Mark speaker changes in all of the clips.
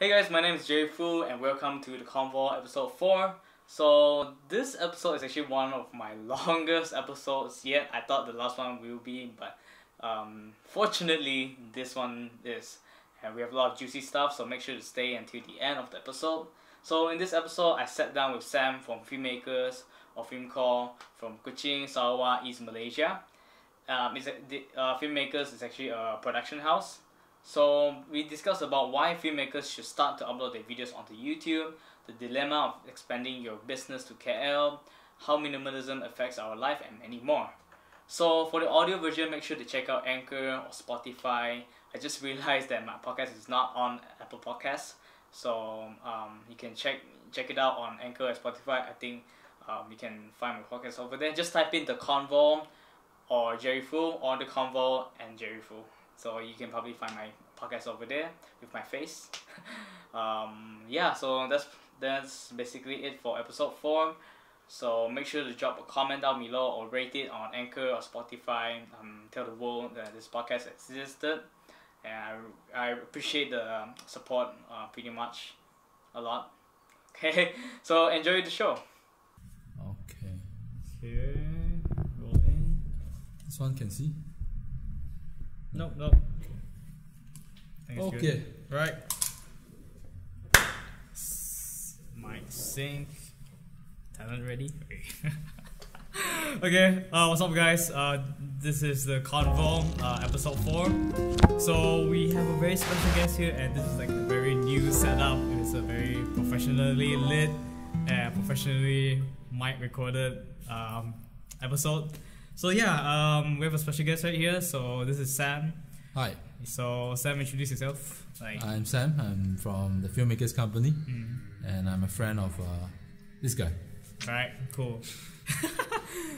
Speaker 1: Hey guys, my name is Ep4 and welcome to the Convo episode 4. So this episode is actually one of my longest episodes yet. I thought the last one will be, but fortunately this one is. And we have a lot of juicy stuff, so make sure to stay until the end of the episode. So in this episode, I sat down with Sam from Filmmakers or Film Call from Kuching, Sarawak, East Malaysia. Filmmakers is actually a production house. So we discussed about why filmmakers should start to upload their videos onto YouTube, the dilemma of expanding your business to KL, how minimalism affects our life, and many more. So for the audio version, make sure to check out Anchor or Spotify. I just realized that my podcast is not on Apple Podcasts, so you can check it out on Anchor or Spotify. I think you can find my podcast over there. Just type in the Convo or Ep4 or the Convo and Ep4. So you can probably find my podcast over there with my face. Yeah, so that's basically it for episode 4. So make sure to drop a comment down below or rate it on Anchor or Spotify. Tell the world that this podcast existed. And I appreciate the support pretty much a lot. Okay, so enjoy the show.
Speaker 2: Okay, rolling.
Speaker 3: This one can see?
Speaker 2: Nope.
Speaker 3: Okay,
Speaker 2: good. Right. Mic sync. Talent ready? Okay, what's up guys? This is the Convo, episode 4. So we have a very special guest here, and this is like a very new setup. It's a very professionally lit and professionally mic recorded episode. So yeah, we have a special guest right here. So this is Sam.
Speaker 3: Hi.
Speaker 2: So Sam, introduce yourself.
Speaker 3: I'm Sam. I'm from the Filmmakers Company, and I'm a friend of this guy.
Speaker 2: Right, cool.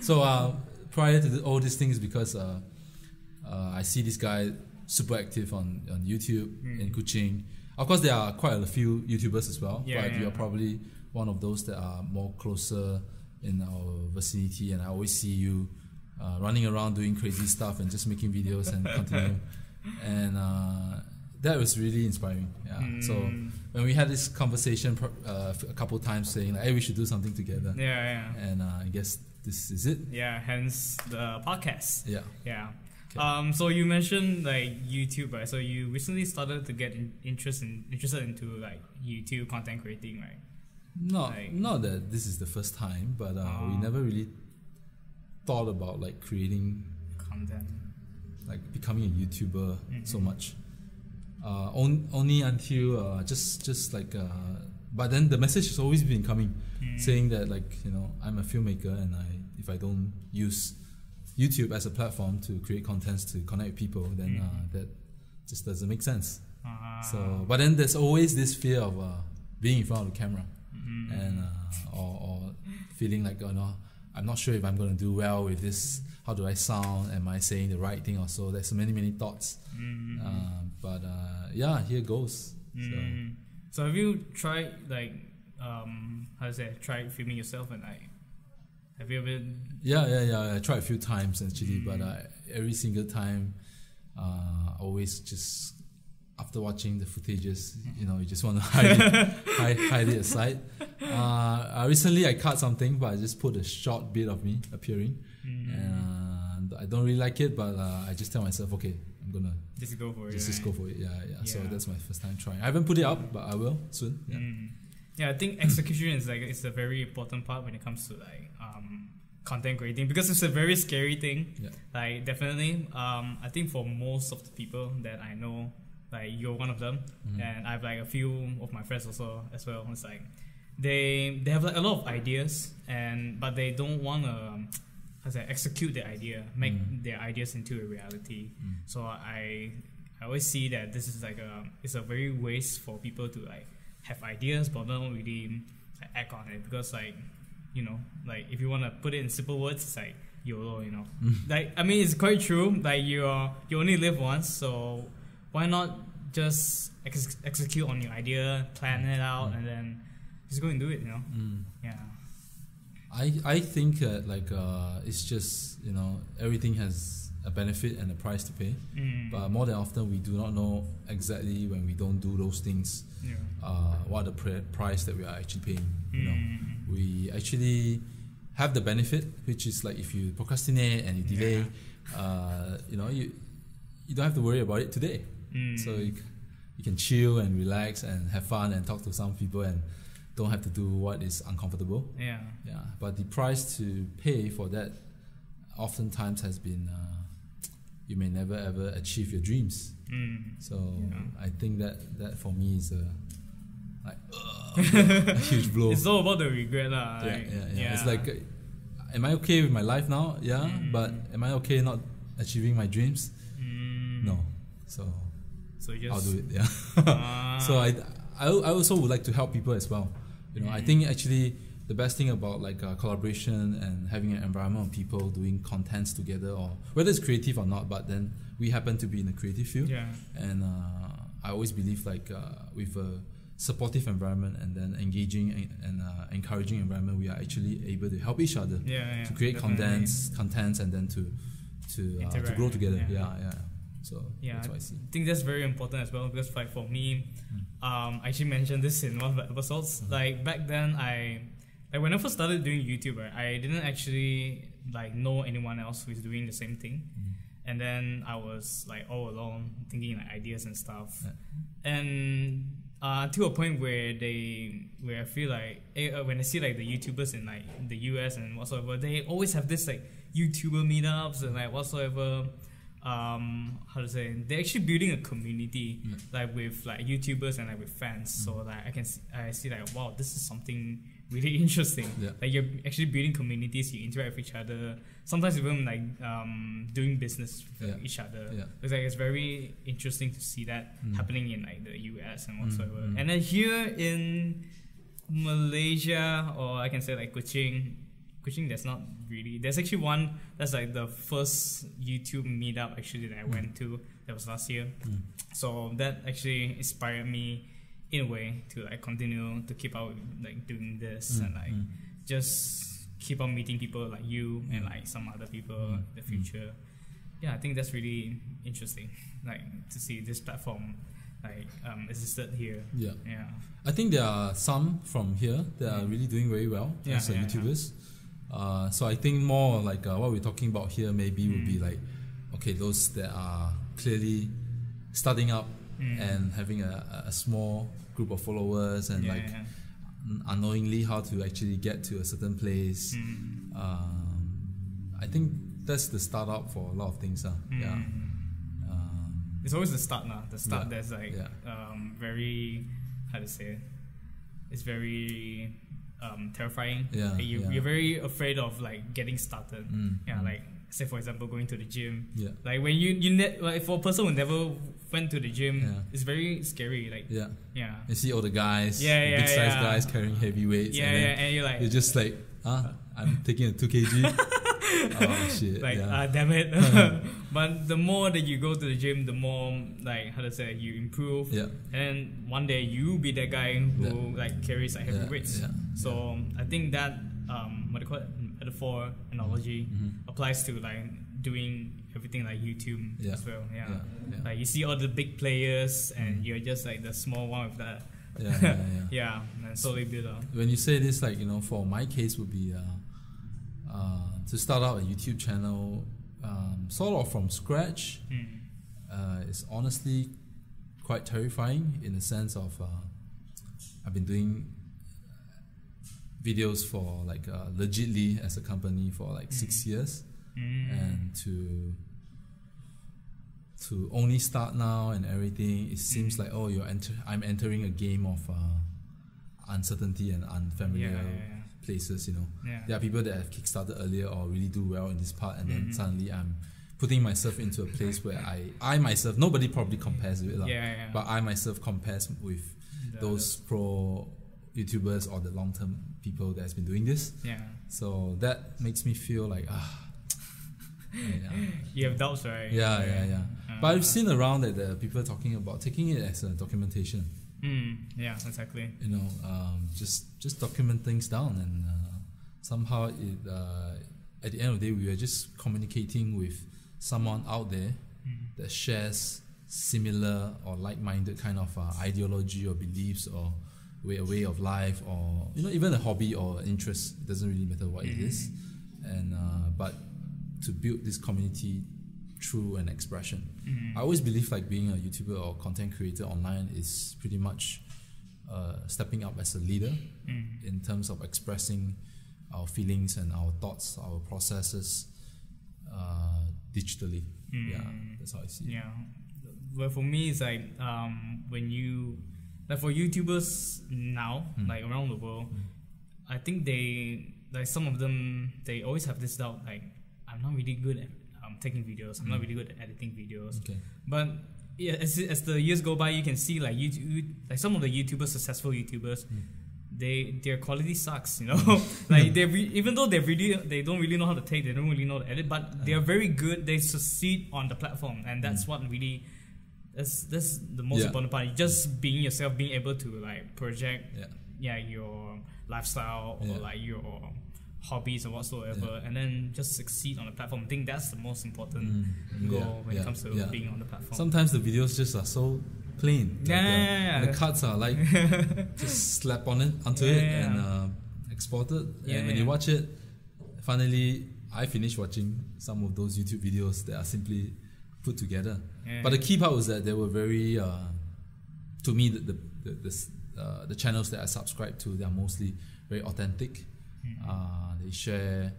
Speaker 3: So prior to all these things, because I see this guy super active on YouTube in Kuching. Of course, there are quite a few YouTubers as well, but you're probably one of those that are more closer in our vicinity, and I always see you running around doing crazy stuff and just making videos and continue. And that was really inspiring. Yeah. So when we had this conversation a couple times saying like, hey, we should do something together.
Speaker 2: Yeah.
Speaker 3: And I guess this is it.
Speaker 2: Yeah, hence the podcast.
Speaker 3: Yeah.
Speaker 2: Okay. So you mentioned like YouTube, right? So you recently started to get interested into like YouTube content creating, right?
Speaker 3: Not that this is the first time, but we never really thought about like creating
Speaker 2: content,
Speaker 3: like becoming a YouTuber so much. Only until just like but then the message has always been coming saying that like, you know, I'm a filmmaker, and if I don't use YouTube as a platform to create contents to connect with people, then that just doesn't make sense. So but then there's always this fear of being in front of the camera, and or feeling like, oh no, I'm not sure if I'm going to do well with this. How do I sound? Am I saying the right thing or so? There's many thoughts. But yeah, here goes.
Speaker 2: So have you tried like tried filming yourself, and like have you ever?
Speaker 3: Yeah. I tried a few times actually, but every single time, always just after watching the footages, you know, you just want to hide it aside. Recently I cut something, but I just put a short bit of me appearing, and I don't really like it, but I just tell myself, okay, I'm gonna
Speaker 2: just go for it.
Speaker 3: Just go for it. Yeah. So that's my first time trying. I haven't put it up, but I will soon.
Speaker 2: Yeah, I think execution is like it's a very important part when it comes to like content creating, because it's a very scary thing.
Speaker 3: Yeah.
Speaker 2: Like definitely, I think for most of the people that I know, like you're one of them, and I've like a few of my friends also as well. It's like they have like a lot of ideas, but they don't want to execute their idea, make their ideas into a reality. So I always see that this is like it's a very waste for people to like have ideas but don't really like, act on it, because like, you know, like if you want to put it in simple words, it's like YOLO, you know. Like I mean, it's quite true. Like you only live once, so why not just execute on your idea, plan it out, and then just go and do it, you know. Yeah.
Speaker 3: I think that like it's just, you know, everything has a benefit and a price to pay. But more than often, we do not know exactly when we don't do those things, what the price that we are actually paying. You know, we actually have the benefit, which is like if you procrastinate and you delay, you know, you don't have to worry about it today. So you can chill and relax and have fun and talk to some people and don't have to do what is uncomfortable. Yeah. But the price to pay for that oftentimes has been you may never ever achieve your dreams. So I think that for me is a huge blow.
Speaker 2: It's all about the regret,
Speaker 3: It's like, am I okay with my life now? Yeah, but am I okay not achieving my dreams? No. So I'll do it. Yeah. So I also would like to help people as well. You know, I think actually the best thing about like collaboration and having an environment of people doing contents together, or whether it's creative or not, but then we happen to be in the creative field. And I always believe like with a supportive environment and then engaging and encouraging environment, we are actually able to help each other to create contents and then to grow together. So that's what I see.
Speaker 2: I think that's very important as well, because like for me, I actually mentioned this in one of the episodes. Like back then, when I first started doing YouTube, right, I didn't actually like know anyone else who is doing the same thing. And then I was like all alone thinking like ideas and stuff. And to a point where I feel like when I see like the YouTubers in like the US and whatsoever, they always have this like YouTuber meetups and like whatsoever. How to say, they're actually building a community like with like YouTubers and like with fans. So like I see like, wow, this is something really interesting. Like you're actually building communities, you interact with each other, sometimes even like doing business with each other. It's like it's very interesting to see that happening in like the US and whatsoever. And then here in Malaysia, or I can say like Kuching, there's not really. There's actually one that's like the first YouTube meetup actually that I went to. That was last year. So that actually inspired me in a way to like continue to keep out like doing this and like just keep on meeting people like you and like some other people in the future. I think that's really interesting, like to see this platform like existed here.
Speaker 3: I think there are some from here that are really doing very well as YouTubers. So I think more like what we're talking about here maybe would be like, okay, those that are clearly starting up and having a small group of followers and unknowingly how to actually get to a certain place. I think that's the start up for a lot of things.
Speaker 2: It's always the start now. The start that's like very, how to say it? It's very terrifying. You're very afraid of like getting started. Like say for example going to the gym. Like when you like for a person who never went to the gym, it's very scary. Like you see
Speaker 3: all the guys, big size guys carrying heavy weights.
Speaker 2: And you're like,
Speaker 3: you're just like, I'm taking a 2 kg. Oh shit!
Speaker 2: Like damn it. But the more that you go to the gym, the more like how to say you improve. And one day you be that guy who like carries like heavy weights. So I think that what do you call it, metaphor analogy applies to like doing everything like YouTube as well. Like you see all the big players and you're just like the small one with that. And slowly build up.
Speaker 3: When you say this, like, you know, for my case would be to start out a YouTube channel sort of from scratch. It's honestly quite terrifying in the sense of I've been doing videos for like legitly as a company for like 6 years, and to only start now and everything, it seems like, oh, I'm entering a game of uncertainty and unfamiliar places, you know. There are people that have kickstarted earlier or really do well in this part, and then suddenly I'm putting myself into a place where I myself, nobody probably compares with it, but I myself compares with those pro YouTubers or the long-term people that has been doing this. So that makes me feel like
Speaker 2: you have doubts, right?
Speaker 3: But I've seen around that the people are talking about taking it as a documentation.
Speaker 2: Exactly.
Speaker 3: You know, just document things down, and somehow it at the end of the day we are just communicating with someone out there that shares similar or like-minded kind of ideology or beliefs or way of life, or even a hobby or interest. It doesn't really matter what it is, and but to build this community through an expression. I always believe like being a YouTuber or content creator online is pretty much stepping up as a leader in terms of expressing our feelings and our thoughts, our processes digitally. Yeah, that's how I see it.
Speaker 2: Yeah, well, for me, it's like when you, like for YouTubers now, like around the world, I think they, like some of them, they always have this doubt, like, I'm not really good at taking videos, I'm not really good at editing videos. Okay. But yeah, as the years go by, you can see like like some of the YouTubers, successful YouTubers, their quality sucks, like even though they don't really know how to take, they don't really know how to edit, but they are very good. They succeed on the platform, and that's what really that's the most important part. Just being yourself, being able to like project your lifestyle or like your hobbies or whatsoever, and then just succeed on the platform. I think that's the most important goal when it comes to being on the platform.
Speaker 3: Sometimes the videos just are so plain. The cuts are like just slap onto it and export it. And when you watch it, finally, I finished watching some of those YouTube videos that are simply put together. But the key part was that they were very, to me, the channels that I subscribe to, they are mostly very authentic. They share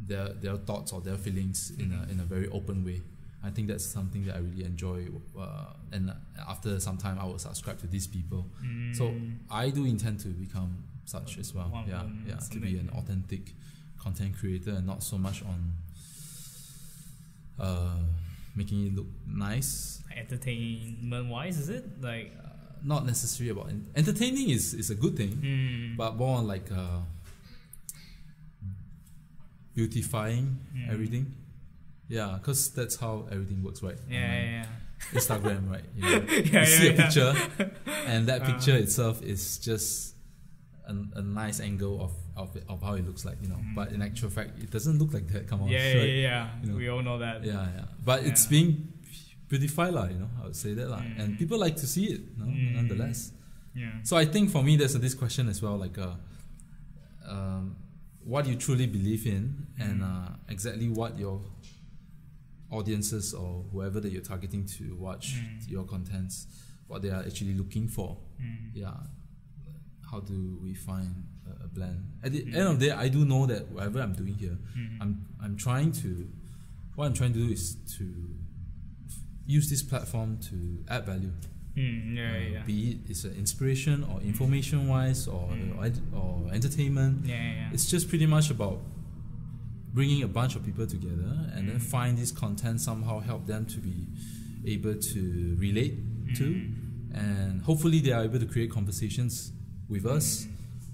Speaker 3: their thoughts or their feelings in a very open way. I think that's something that I really enjoy, and after some time I will subscribe to these people. So I do intend to become such as well. To be an authentic content creator and not so much on making it look nice.
Speaker 2: Entertainment wise, is it like?
Speaker 3: Not necessarily about entertaining is a good thing, but more on like beautifying everything. Yeah, because that's how everything works, right? Instagram, right? You see a picture, and that picture itself is just a nice angle of how it looks like, But in actual fact, it doesn't look like that. Come on,
Speaker 2: we all know that.
Speaker 3: But it's being beautified, I would say that, and people like to see it, nonetheless. So I think for me, there's this question as well, like, what you truly believe in, and exactly what your audiences or whoever that you're targeting to watch your contents, what they are actually looking for. How do we find a blend? At the end of the day, I do know that whatever I'm doing here, I'm trying to do is to use this platform to add value. Be it it's an inspiration or information wise or entertainment. It's just pretty much about bringing a bunch of people together and then find this content, somehow help them to be able to relate to, and hopefully they are able to create conversations with us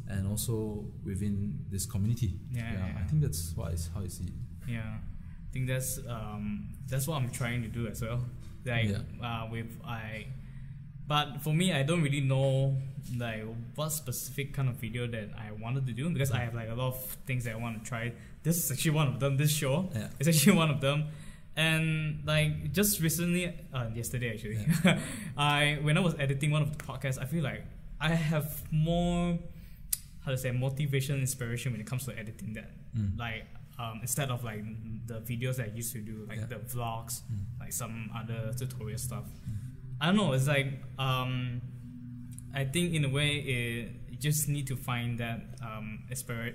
Speaker 3: and also within this community. I think that's how I see it.
Speaker 2: I think that's what I'm trying to do as well. Like but for me, I don't really know like what specific kind of video that I wanted to do, because I have like a lot of things that I want to try. This is actually one of them. This show is actually one of them. And like just recently, yesterday actually, when I was editing one of the podcasts, I feel like I have more, motivation, inspiration when it comes to editing that. Like instead of like the videos that I used to do, like the vlogs, like some other tutorial stuff. I don't know, it's like I think in a way you just need to find that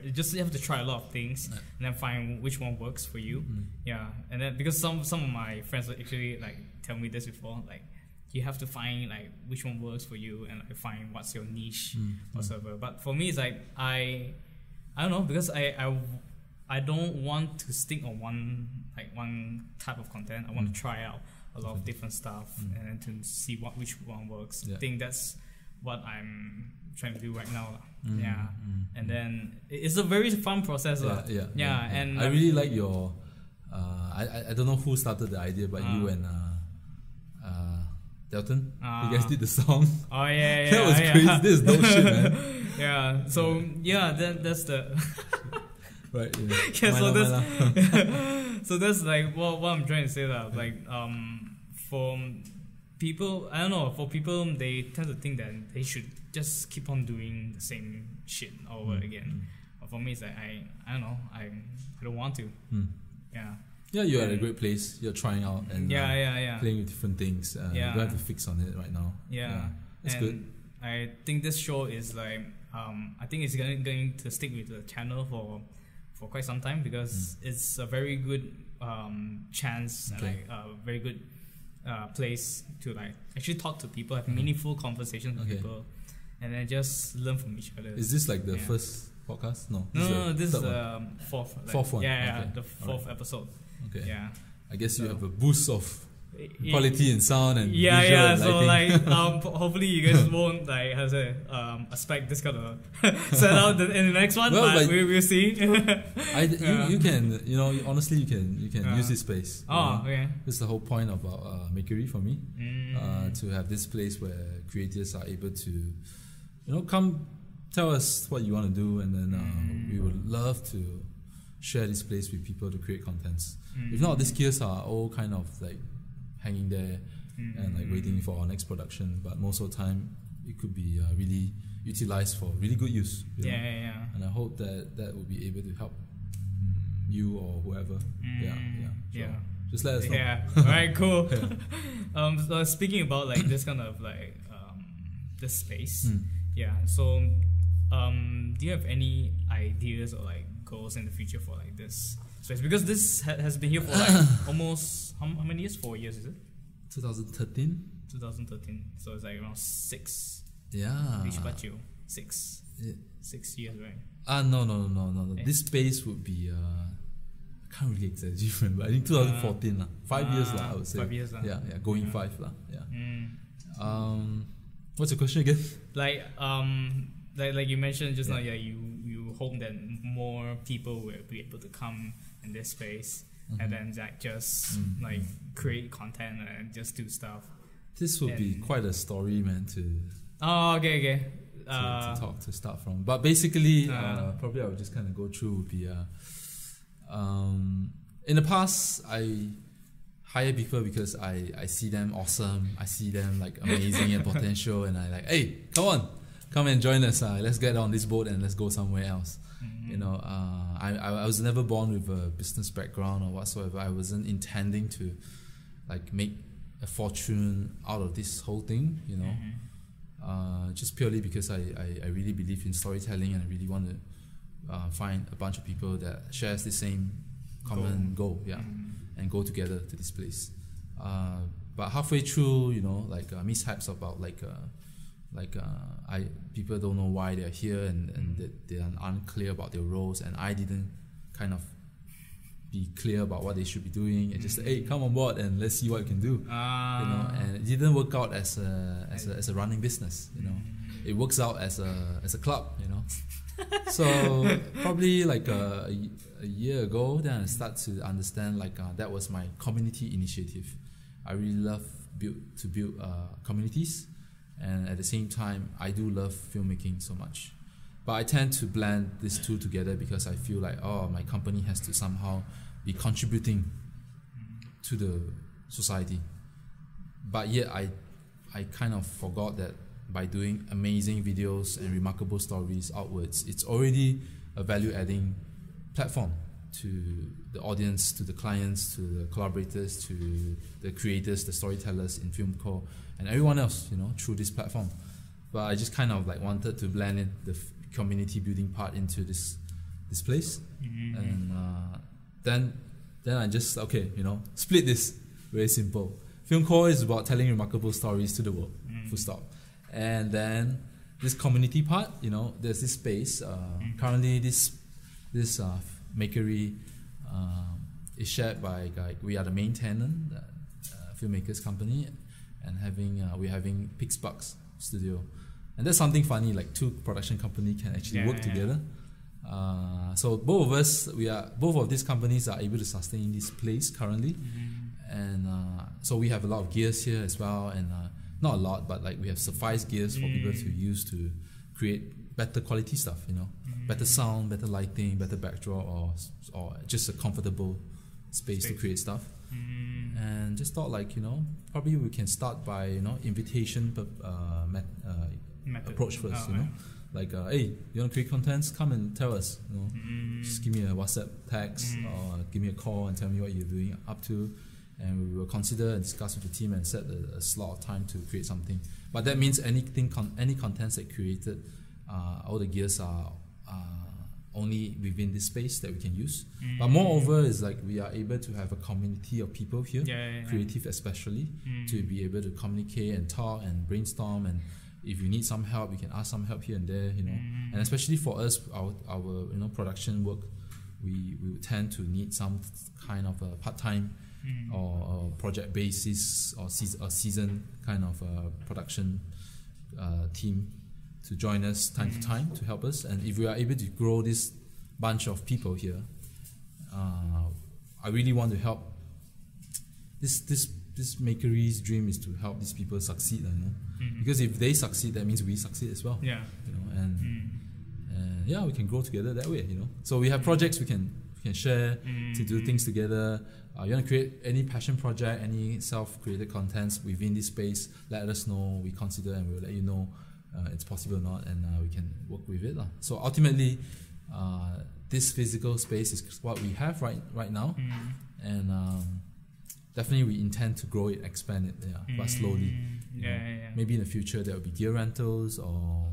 Speaker 2: you just have to try a lot of things and then find which one works for you. And then because some of my friends actually like tell me this before, like you have to find like which one works for you and like, find what's your niche whatsoever. But for me, it's like I don't know, because I don't want to stick on one type of content. I want to try out a lot of different stuff and then to see which one works. I think that's what I'm trying to do right now. And then it's a very fun process. And
Speaker 3: I really like your I don't know who started the idea, but you and Delton, you guys did the song. That was crazy. This is dope shit, man.
Speaker 2: So that's the
Speaker 3: right.
Speaker 2: so So that's like what I'm trying to say that like for people, I don't know, for people they tend to think that they should just keep on doing the same shit over again. But for me it's like I don't know, I don't want to.
Speaker 3: Yeah, you're at a great place. You're trying out and playing with different things. You don't have to fix on it right now. That's good.
Speaker 2: I think this show is like I think it's going to stick with the channel for quite some time because it's a very good chance and like a very good place to like actually talk to people, have meaningful conversations with people, and then just learn from each other.
Speaker 3: Is this like the first podcast? No,
Speaker 2: this is the fourth. Like,
Speaker 3: fourth one.
Speaker 2: The fourth episode.
Speaker 3: Okay.
Speaker 2: Yeah.
Speaker 3: I guess you have a boost of quality in sound and visual and
Speaker 2: so
Speaker 3: lighting.
Speaker 2: like hopefully you guys won't like expect this kind of set out in the next one, but we'll see.
Speaker 3: You can honestly you can use this space.
Speaker 2: Okay.
Speaker 3: That's the whole point about Makery for me. To have this place where creators are able to come tell us what you want to do, and then we would love to share this place with people to create contents. If not, these gears are all kind of like hanging there and like waiting for our next production, but most of the time it could be really utilized for really good use. And I hope that will be able to help you or whoever. Just let us know.
Speaker 2: Alright, cool. So speaking about like this kind of like this space, so do you have any ideas or like goals in the future for like this space? Because this has been here for like almost how many years? 4 years, is it?
Speaker 3: 2013.
Speaker 2: 2013. So it's like around 6.
Speaker 3: Yeah.
Speaker 2: 6. 6 years, right?
Speaker 3: No.
Speaker 2: Yeah.
Speaker 3: This space would be I can't really exactly different, but I think 2014 5 years I would say.
Speaker 2: 5 years
Speaker 3: Yeah, going 5 What's your question again?
Speaker 2: Like you mentioned just now, you hope that more people will be able to come in this space and then like just like create content and just do stuff.
Speaker 3: This would be quite a story, man.
Speaker 2: Okay.
Speaker 3: To start from, but basically, probably I would just kind of go through. Would be in the past, I hire people because I see them awesome. I see them like amazing and potential, and I like, hey, come and join us. Let's get on this boat and let's go somewhere else. I was never born with a business background or whatsoever. I wasn't intending to like make a fortune out of this whole thing. Just purely because I really believe in storytelling and I really want to find a bunch of people that shares the same common goal, and go together to this place. But halfway through, mishaps about people don't know why they're here and they are unclear about their roles, and I didn't kind of be clear about what they should be doing and just say, hey, come on board and let's see what you can do. And it didn't work out as a running business. It works out as a club. So probably like a year ago, then I start to understand that was my community initiative. I really love to build communities. And at the same time, I do love filmmaking so much. But I tend to blend these two together because I feel like, my company has to somehow be contributing to the society. But yet I kind of forgot that by doing amazing videos and remarkable stories outwards, it's already a value-adding platform to the audience, to the clients, to the collaborators, to the creators, the storytellers in Filmco, and everyone else, through this platform. But I just kind of wanted to blend in the community building part into this place, and then I just split this. Very simple. Filmco is about telling remarkable stories to the world. Full stop. And then this community part, there's this space. Currently, this makery is shared by we are the main tenant, Filmmakers Company, and we're having Pixbucks Studio, and that's something funny. Like 2 production companies can actually work together. So both of these companies are able to sustain this place currently, and so we have a lot of gears here as well, and not a lot, but we have suffice gears for people to use to create better quality stuff. Better sound, better lighting, better backdrop, or just a comfortable space to create stuff. And just thought like, probably we can start by, invitation approach first, like, hey, you want to create contents? Come and tell us, just give me a WhatsApp text or give me a call and tell me what you're doing up to, and we will consider and discuss with the team and set a slot of time to create something. But that means any contents that created, all the gears are only within this space that we can use. But moreover is like we are able to have a community of people here, creative especially, to be able to communicate and talk and brainstorm, and if you need some help, you can ask some help here and there, and especially for us, our production work, we tend to need some kind of a part-time or project basis or season kind of production team to join us time to time to help us. And if we are able to grow this bunch of people here, I really want to help. This makery's dream is to help these people succeed, because if they succeed, that means we succeed as well. And yeah, we can grow together that way. So we have projects we can share to do things together. You want to create any passion project, any self-created contents within this space, let us know. We consider and we'll let you know it's possible or not, and we can work with it. So ultimately, this physical space is what we have right now, and definitely we intend to grow it, expand it, but slowly. Maybe in the future there will be gear rentals or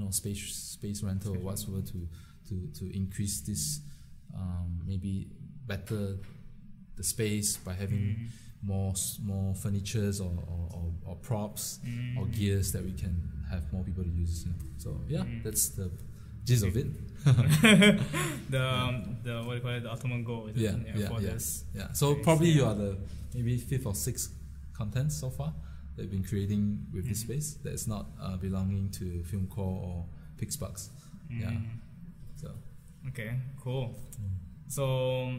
Speaker 3: space rental or whatsoever to increase this, maybe better the space by having more furnitures or props or gears that we can have more people to use. So that's the gist of it. the what do you call it? The ultimate goal. This. So probably you are the maybe 5th or 6th contents so far that you've been creating with this space that is not belonging to FilmCore or Pixbucks. So
Speaker 2: okay, cool. So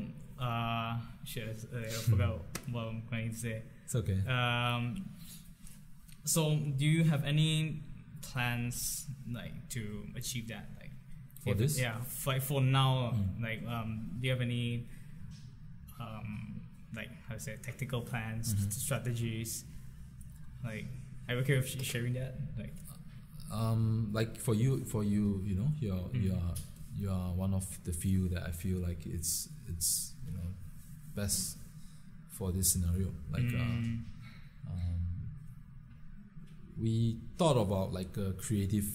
Speaker 2: shit, I forgot what I'm going to say.
Speaker 3: It's okay.
Speaker 2: So do you have any plans like to achieve that? Like
Speaker 3: for this?
Speaker 2: Yeah, for now. Like, do you have any like how to say tactical plans, strategies? Like, are you okay with sharing that? Like
Speaker 3: for you, you are one of the few that I feel like it's best for this scenario. Like we thought about like a creative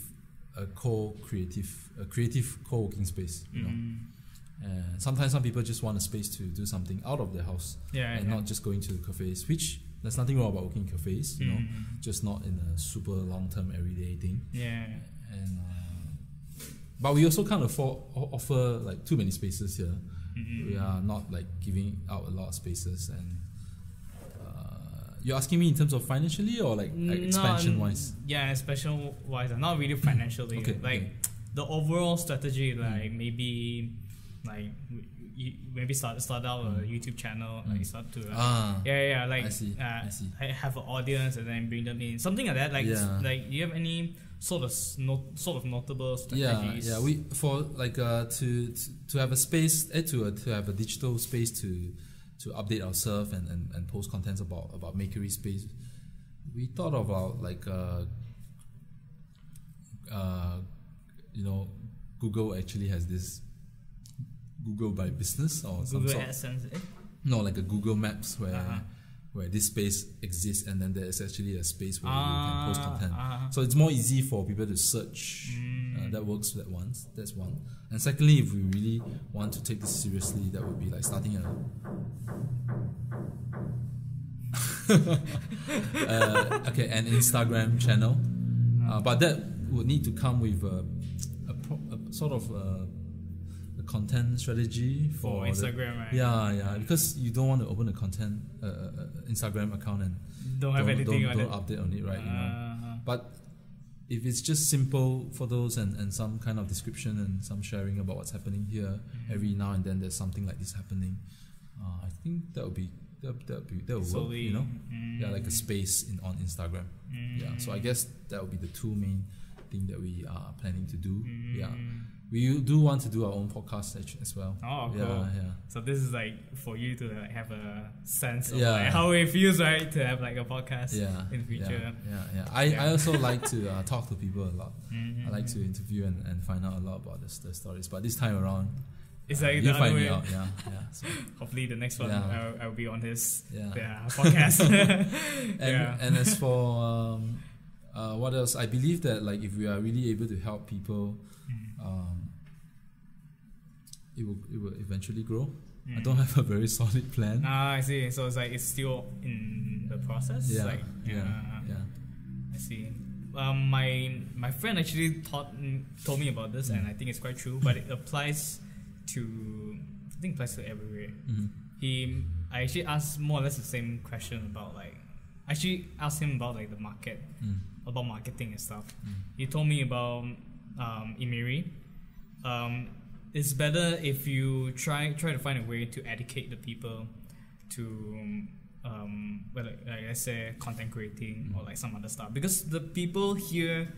Speaker 3: co-working space. And sometimes some people just want a space to do something out of their house, not just going to cafes, which there's nothing wrong about working in cafes, just not in a super long-term everyday thing. And but we also can't offer like too many spaces here. We are not like giving out a lot of spaces. And you're asking me in terms of financially or like expansion wise? Yeah,
Speaker 2: expansion wise, not really financially. The overall strategy, like maybe start out a YouTube channel, like start to like
Speaker 3: I see.
Speaker 2: Have an audience and then bring them in, something like that. Like do you have any sort of notable strategies?
Speaker 3: We for like to have a space to have a digital space to update ourselves and post contents about makery space. We thought about like Google actually has this Google by business or some
Speaker 2: Google
Speaker 3: sort.
Speaker 2: AdSense,
Speaker 3: No, like a Google Maps where this space exists, and then there's actually a space where you can post content. So it's more easy for people to search. That works. That's one. And secondly, if we really want to take this seriously, that would be like starting an Instagram channel. But that would need to come with a sort of a content strategy for
Speaker 2: Instagram, right?
Speaker 3: Yeah, because you don't want to open a content Instagram account and
Speaker 2: don't
Speaker 3: update on it, right? But if it's just simple photos and some kind of description and some sharing about what's happening here, every now and then there's something like this happening, I think that will work, like a space on Instagram. So I guess that will be the two main thing that we are planning to do. we do want to do our own podcast as well.
Speaker 2: Oh, cool.
Speaker 3: Yeah.
Speaker 2: So this is like for you to like have a sense of
Speaker 3: Yeah.
Speaker 2: like how it feels, right, to have like a podcast in the future.
Speaker 3: Yeah. I also like to talk to people a lot. I like to interview and find out a lot about the stories. But this time around,
Speaker 2: it's like
Speaker 3: you
Speaker 2: the
Speaker 3: find
Speaker 2: other
Speaker 3: me
Speaker 2: way.
Speaker 3: out. Yeah. So,
Speaker 2: Hopefully the next one I'll be on his
Speaker 3: Yeah.
Speaker 2: podcast.
Speaker 3: and as for what else? I believe that like if we are really able to help people, it will eventually grow. I don't have a very solid plan.
Speaker 2: I see. So it's like it's still in the process.
Speaker 3: Yeah.
Speaker 2: Like, I see. My friend actually told me about this, and I think it's quite true. But it applies to everywhere. I actually asked more or less the same question about like. I actually asked him about like the market, about marketing and stuff. He told me about Emiri. It's better if you try to find a way to educate the people to like let's say content creating or like some other stuff, because the people here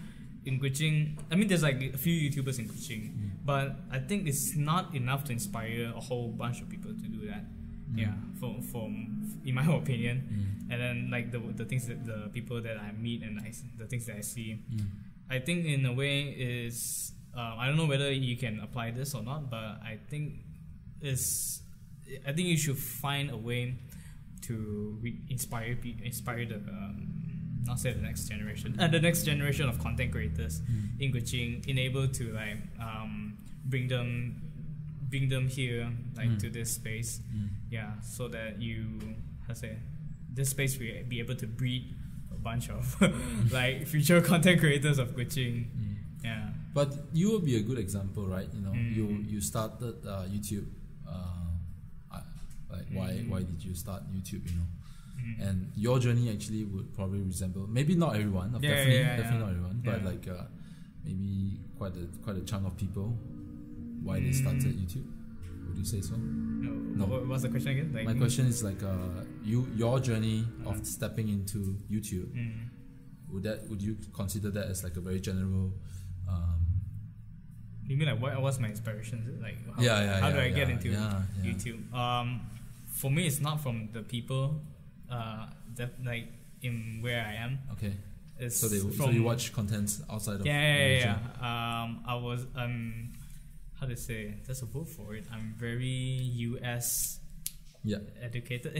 Speaker 2: in Kuching, I mean there's like a few YouTubers in Kuching, but I think it's not enough to inspire a whole bunch of people to do that. From in my opinion, and then like the things that the people that I meet and the things that I see, I think in a way is I don't know whether you can apply this or not, but I think you should find a way to inspire the not say the next generation of content creators in Kuching, enable to like bring them here like to this space, so that this space will be able to breed a bunch of like future content creators of Kuching.
Speaker 3: But you will be a good example, right? You know, you started YouTube. Why did you start YouTube? You know, and your journey actually would probably resemble, maybe not everyone, definitely not everyone, but like maybe quite a chunk of people. Why they started YouTube? Would you say so?
Speaker 2: No. What's the question again? Like,
Speaker 3: my question is like your journey of stepping into YouTube. Would you consider that as like a very general?
Speaker 2: You mean like what's my inspiration? Like how do I get into YouTube? For me, it's not from the people that like in where I am.
Speaker 3: Okay.
Speaker 2: It's
Speaker 3: so you watch contents outside of Malaysia?
Speaker 2: I was how to say? There's a word for it. I'm very US educated.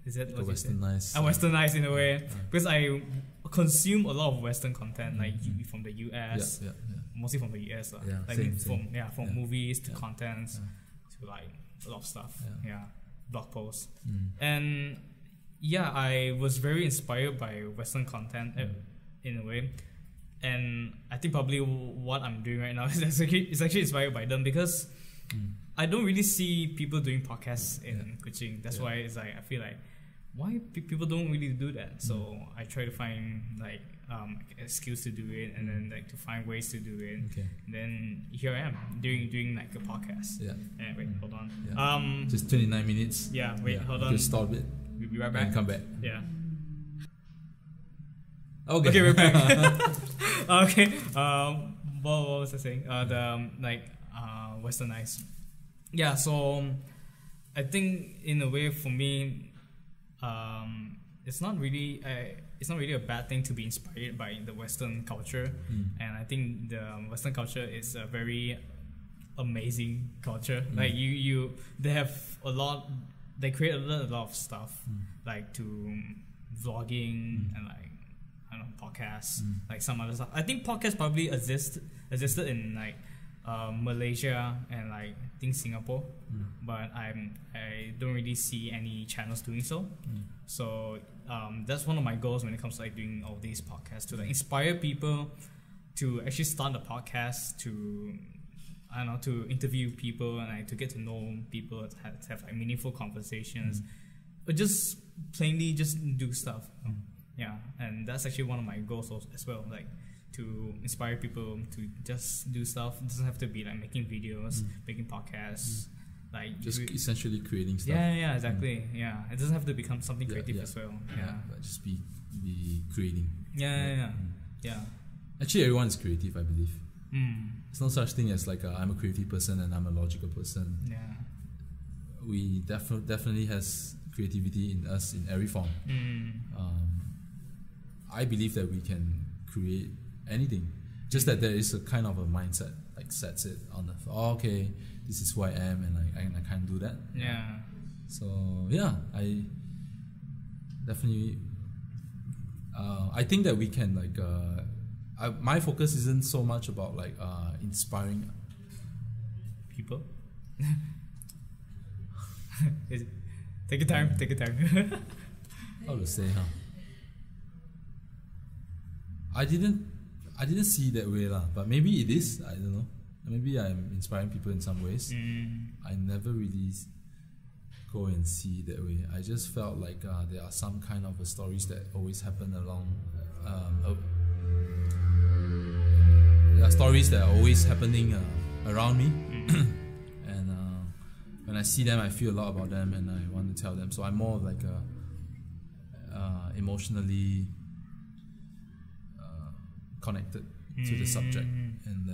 Speaker 2: Is that what
Speaker 3: westernized?
Speaker 2: Westernized in a way, because I consume a lot of Western content, like from the US, mostly from the US, from movies to contents to like a lot of stuff, blog posts, and I was very inspired by Western content in a way, and I think probably what I'm doing right now is actually inspired by them, because I don't really see people doing podcasts in Kuching. That's why it's like I feel like why people don't really do that. So I try to find like skills to do it, and then like to find ways to do it. And then here I am doing like a podcast. Wait, hold on.
Speaker 3: Just 29 minutes.
Speaker 2: Hold on.
Speaker 3: Just stop it.
Speaker 2: We'll be right back.
Speaker 3: And come back.
Speaker 2: Okay, we're back. Okay. What was I saying? Westernized. So I think in a way for me, it's not really a bad thing to be inspired by the Western culture, and I think the Western culture is a very amazing culture. Like they create a lot of stuff like to vlogging and like I don't know, podcasts, like some other stuff. I think podcasts probably existed in like Malaysia and like I think Singapore, but I don't really see any channels doing so. So that's one of my goals when it comes to like doing all these podcasts, to like inspire people to actually start a podcast, to to interview people and like to get to know people, to have like meaningful conversations, or just plainly just do stuff. And that's actually one of my goals as well, like to inspire people to just do stuff. It doesn't have to be like making videos, making podcasts, like
Speaker 3: just essentially creating stuff.
Speaker 2: Exactly. It doesn't have to become something creative as well.
Speaker 3: But just be creating.
Speaker 2: Yeah.
Speaker 3: Actually, everyone is creative, I believe. There's no such thing as like I'm a creative person and I'm a logical person.
Speaker 2: Yeah.
Speaker 3: We definitely has creativity in us in every form. I believe that we can create anything, just that there is a kind of a mindset like sets it on the okay, this is who I am and I can't do that.
Speaker 2: Yeah.
Speaker 3: So yeah, I definitely I think that we can like my focus isn't so much about like inspiring
Speaker 2: people. Take your time. Take your time.
Speaker 3: How to say, huh? I didn't see it that way lah, but maybe it is. I don't know. Maybe I'm inspiring people in some ways. I never really go and see it that way. I just felt like there are some kind of stories that always happen along. There are stories that are always happening around me, and when I see them, I feel a lot about them, and I want to tell them. So I'm more of like a emotionally connected to the subject, and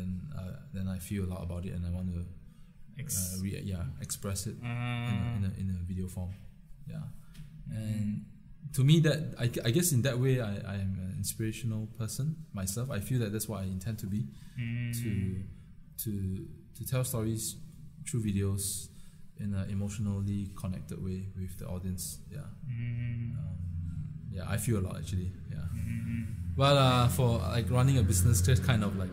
Speaker 3: then I feel a lot about it, and I want to express it in a video form. Yeah, and to me that I guess in that way I am an inspirational person myself. I feel that that's what I intend to be, to tell stories through videos in an emotionally connected way with the audience. Yeah, I feel a lot actually. Yeah, but for like running a business, just kind of like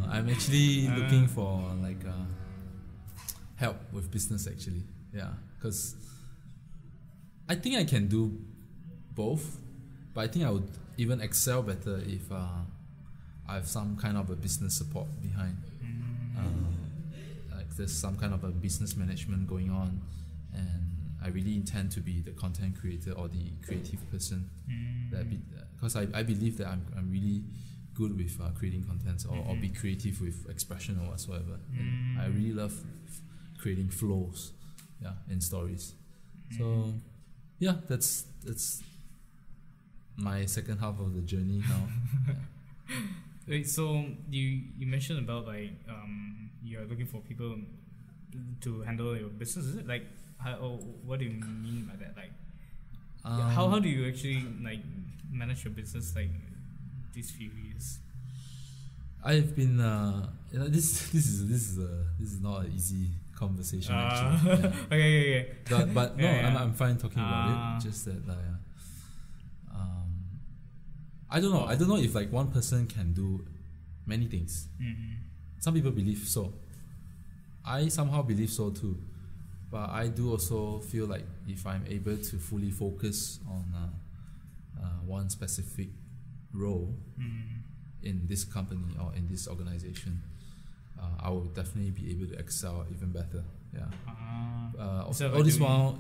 Speaker 3: I'm actually looking for like help with business actually. Yeah, because I think I can do both, but I think I would even excel better if I have some kind of a business support behind. Like there's some kind of a business management going on, and I really intend to be the content creator or the creative person. Because I believe that I'm really good with creating content or be creative with expression or whatsoever. And I really love creating flows, in stories. So yeah, that's my second half of the journey now.
Speaker 2: Wait, so you mentioned about like you're looking for people to handle your business. Is it like what do you mean by that? Like how do you actually like manage your business like these few years?
Speaker 3: I've been this is not an easy conversation actually.
Speaker 2: Okay.
Speaker 3: But no, I'm fine talking about it. Just that I don't know. I don't know if like one person can do many things. Some people believe so. I somehow believe so too. But I do also feel like if I'm able to fully focus on one specific role in this company or in this organization, I will definitely be able to excel even better. Yeah. All this while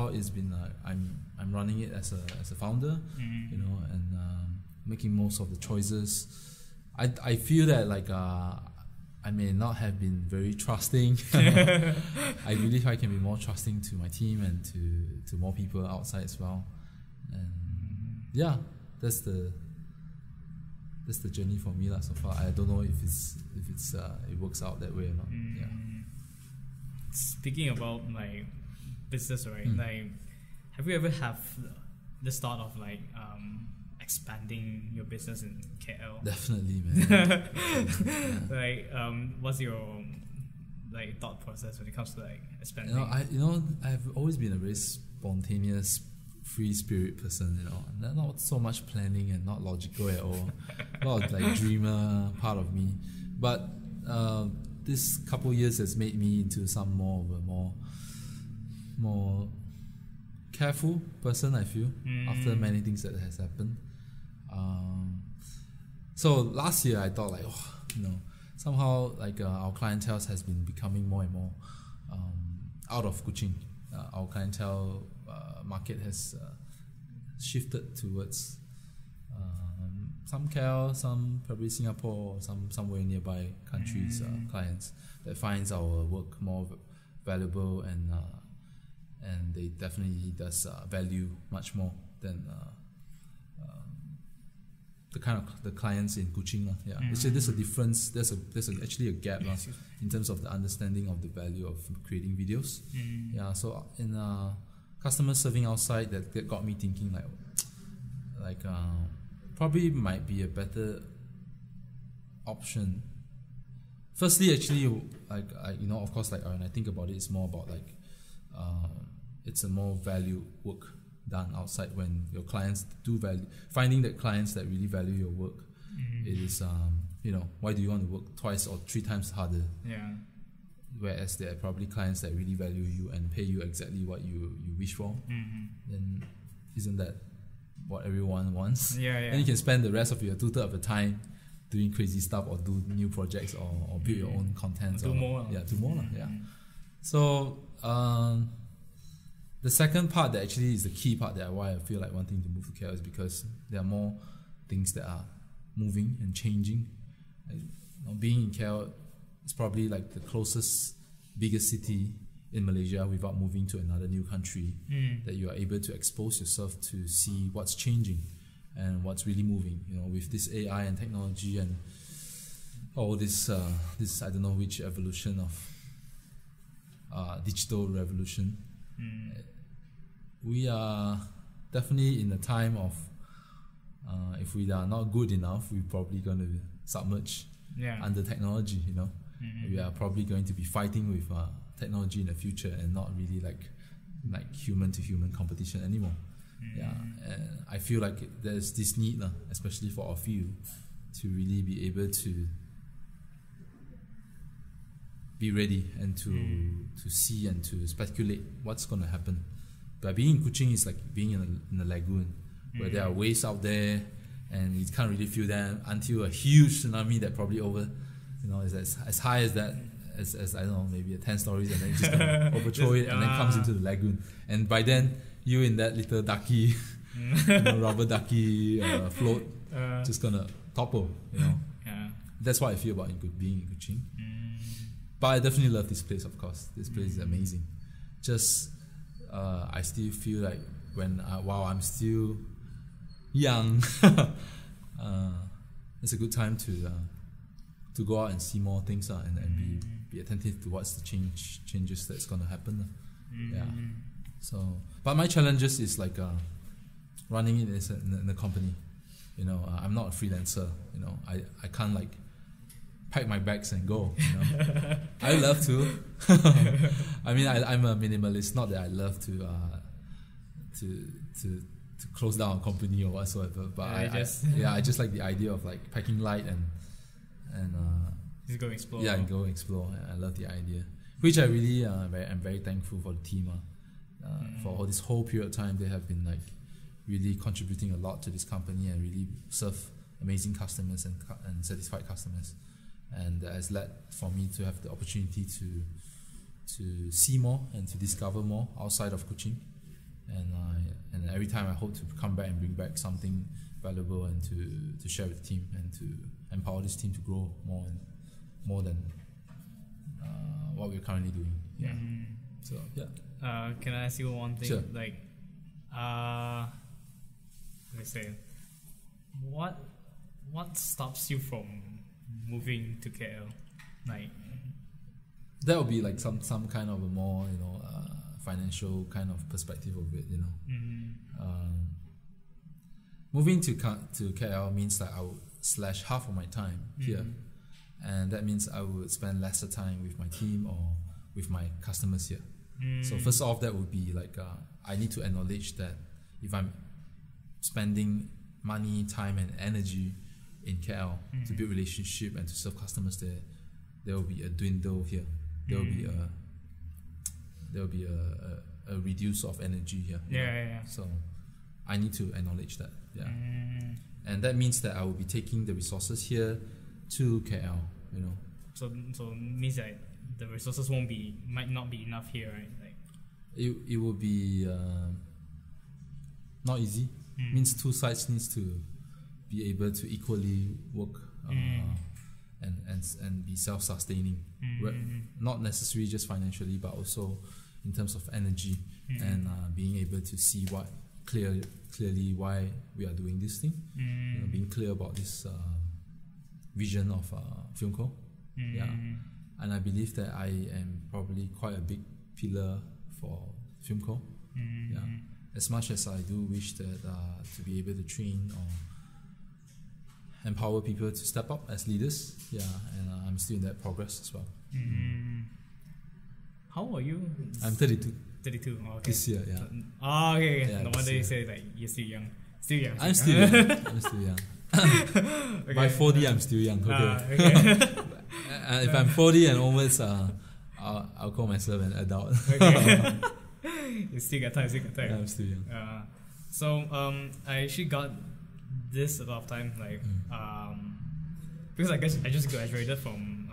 Speaker 3: it's been I'm running it as a founder, and making most of the choices. I feel that like I may not have been very trusting. I believe I can be more trusting to my team and to more people outside as well. And yeah, that's the journey for me so far. I don't know if it works out that way or not. Yeah.
Speaker 2: Speaking about like business, right? Like, have you ever have the start of like expanding your business in KL?
Speaker 3: Definitely, man.
Speaker 2: Like, what's your like thought process when it comes to like expanding?
Speaker 3: I've always been a very spontaneous, free spirit person. Not so much planning and not logical at all. A lot of like dreamer part of me, but this couple years has made me into some more careful person. I feel after many things that has happened. So last year I thought like, somehow like our clientele has been becoming more and more out of Kuching. Our clientele market has shifted towards some KL, some probably Singapore, or somewhere nearby countries clients that finds our work more valuable, and they definitely does value much more than the clients in Kuching lah. Yeah, there's a difference. There's actually a gap lah, in terms of the understanding of the value of creating videos. Yeah, so in customer serving outside, that got me thinking like probably might be a better option. Firstly, actually, like of course, like when I think about it, it's more about like it's a more value work done outside when your clients do value. Finding that clients that really value your work, it is why do you want to work twice or 3 times harder?
Speaker 2: Yeah.
Speaker 3: Whereas there are probably clients that really value you and pay you exactly what you wish for. Then isn't that what everyone wants?
Speaker 2: Yeah.
Speaker 3: And you can spend the rest of your 2/3 of the time doing crazy stuff or do new projects or build your own content.
Speaker 2: Do more.
Speaker 3: Yeah, do more. Yeah. So the second part that actually is the key part that why I feel like wanting to move to KL is because there are more things that are moving and changing. Being in KL is probably like the closest biggest city in Malaysia without moving to another new country, that you are able to expose yourself to see what's changing and what's really moving, with this AI and technology and all this I don't know which evolution of digital revolution. We are definitely in a time of if we are not good enough, we're probably going to submerge under technology. We are probably going to be fighting with technology in the future and not really like human to human competition anymore. And I feel like there's this need, especially for our field, to really be able to be ready and to see and to speculate what's going to happen. But being in Kuching is like being in a lagoon where there are waves out there and you can't really feel them until a huge tsunami that probably is as high as that, as I don't know, maybe 10 stories, and then you just gonna overthrow it and then comes into the lagoon. And by then, you in that little ducky, rubber ducky float, just gonna topple. That's what I feel about being in Kuching. But I definitely love this place. Of course, this place is amazing. Just I still feel like while I'm still young, it's a good time to go out and see more things and be attentive to what's the changes that's gonna happen. So, but my challenges is like running it in a company. I'm not a freelancer. I can't like pack my bags and go. I love to. I mean, I'm a minimalist. Not that I love to close down a company or whatsoever. But I just like the idea of like packing light and
Speaker 2: just go explore.
Speaker 3: Yeah, and go explore. I love the idea, which I really am very thankful for the team. For all this whole period of time, they have been like really contributing a lot to this company and really serve amazing customers and satisfied customers. And that has led for me to have the opportunity to see more and to discover more outside of Kuching. And every time I hope to come back and bring back something valuable and to share with the team and to empower this team to grow more than what we're currently doing. So
Speaker 2: can I ask you one thing?
Speaker 3: Sure.
Speaker 2: Like, let me say, what stops you from moving to KL? Like,
Speaker 3: that would be like some kind of a more financial kind of perspective of it. Moving to KL means that I would slash half of my time here, and that means I would spend lesser time with my team or with my customers here. So first off, that would be like I need to acknowledge that if I'm spending money, time, and energy in KL to build relationship and to serve customers there will be a dwindle here. There will be a reduce of energy here. So I need to acknowledge that. And that means that I will be taking the resources here to KL.
Speaker 2: So means that the resources might not be enough here, right? Like,
Speaker 3: it will be not easy. Means two sides needs to be able to equally work and be self-sustaining. Not necessarily just financially, but also in terms of energy and being able to see what clearly why we are doing this thing. You know, being clear about this vision of Filmco. Yeah, and I believe that I am probably quite a big pillar for Filmco. Yeah, as much as I do wish that to be able to train or empower people to step up as leaders. Yeah, and I'm still in that progress as well.
Speaker 2: How old are you?
Speaker 3: I'm 32.
Speaker 2: 32. Oh, okay.
Speaker 3: This year, yeah.
Speaker 2: Oh, okay.
Speaker 3: Yeah,
Speaker 2: no wonder you say like you're still young. Still young.
Speaker 3: I'm still young. I'm still young.
Speaker 2: Okay.
Speaker 3: By 40, I'm still young. Okay.
Speaker 2: Okay.
Speaker 3: If I'm 40 and onwards, I'll call myself an adult.
Speaker 2: Okay. You still got time.
Speaker 3: Yeah, I'm still young.
Speaker 2: So I actually got this a lot of time, like because I guess I just graduated from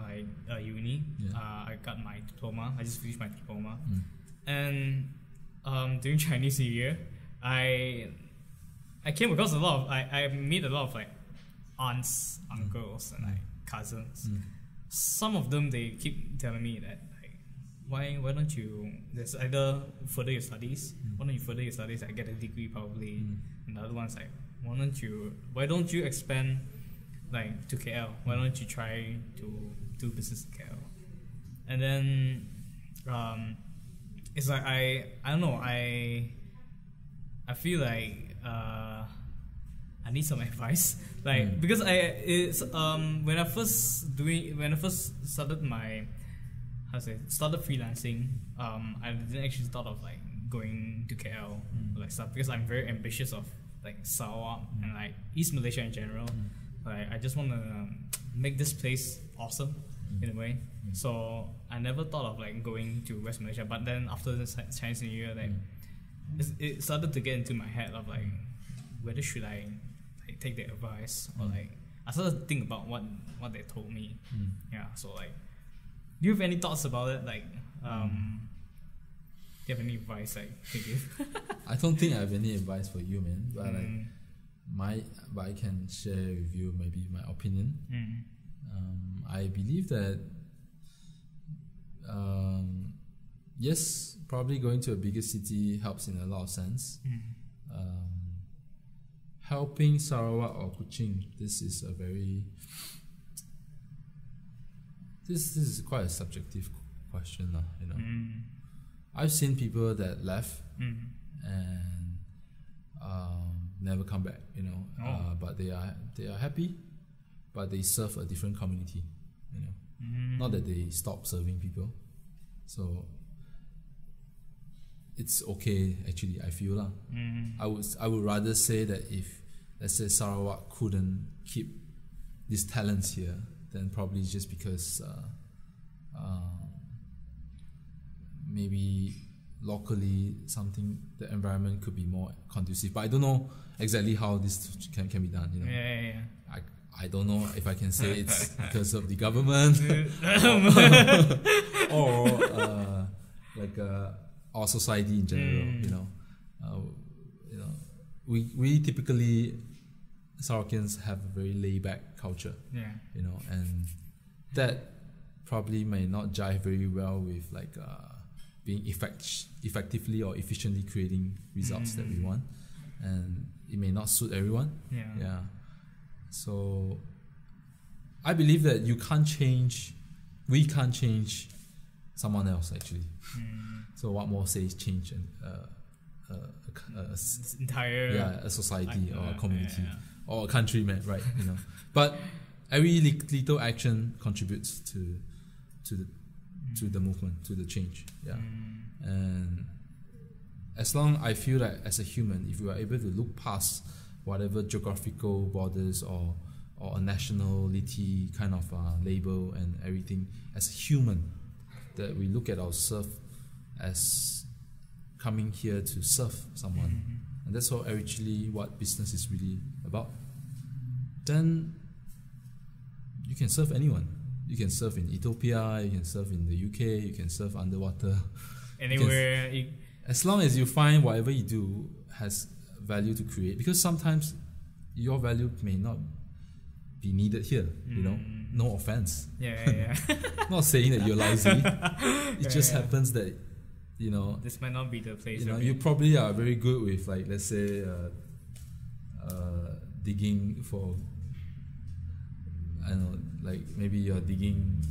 Speaker 2: uni.
Speaker 3: Yeah.
Speaker 2: I got my diploma. I just finished my diploma, and during Chinese New Year, I came across a lot of I meet a lot of like aunts, uncles, and like cousins. Some of them, they keep telling me that like, why don't you, there's either further your studies, why don't you further your studies, I get a degree probably, and the other one's like, why don't you expand like to KL, why don't you try to do business in KL? And then it's like I don't know, I feel like I need some advice, like because when I first started my started freelancing, I didn't actually thought of like going to KL like stuff, because I'm very ambitious of like Sarawak and like East Malaysia in general. Like I just want to make this place awesome in a way. So I never thought of like going to West Malaysia, but then after the Chinese New Year, like it started to get into my head of like, whether should I like take their advice, or like I started to think about what they told me. Yeah, so like, do you have any thoughts about it? Like, do you have any advice like to give?
Speaker 3: I don't think I have any advice for you, man. But but I can share with you maybe my opinion. I believe that yes, probably going to a bigger city helps in a lot of sense. Helping Sarawak or Kuching, this is quite a subjective question, you know. I've seen people that left and never come back, you know. But they are happy, but they serve a different community, you know. Not that they stop serving people. So it's okay, actually, I feel lah. I would rather say that if, let's say, Sarawak couldn't keep these talents here, then probably just because maybe locally the environment could be more conducive. But I don't know exactly how this can be done, you know. I don't know if I can say it's because of the government or like our society in general, you know. We typically, Sarawakians have a very laid-back culture, you know, and that probably may not jive very well with like being effectively or efficiently creating results that we want, and it may not suit everyone. So I believe that we can't change someone else, actually. So what more says change
Speaker 2: entire
Speaker 3: a society or a community or a country, man, right? You know, but every little action contributes to the movement, to the change. And as long I feel like as a human, if we are able to look past whatever geographical borders or a nationality kind of label and everything, as a human, that we look at ourselves as coming here to serve someone, and that's actually what business is really about, then you can serve anyone. You can serve in Ethiopia, you can serve in the UK, you can serve underwater,
Speaker 2: anywhere.
Speaker 3: As long as you find whatever you do has value to create, because sometimes your value may not be needed here, you know. No offense. Not saying that you're lazy. It just happens that you know,
Speaker 2: this might not be the place.
Speaker 3: You know, you probably are very good with, like, let's say, digging for, I don't know, like maybe you're digging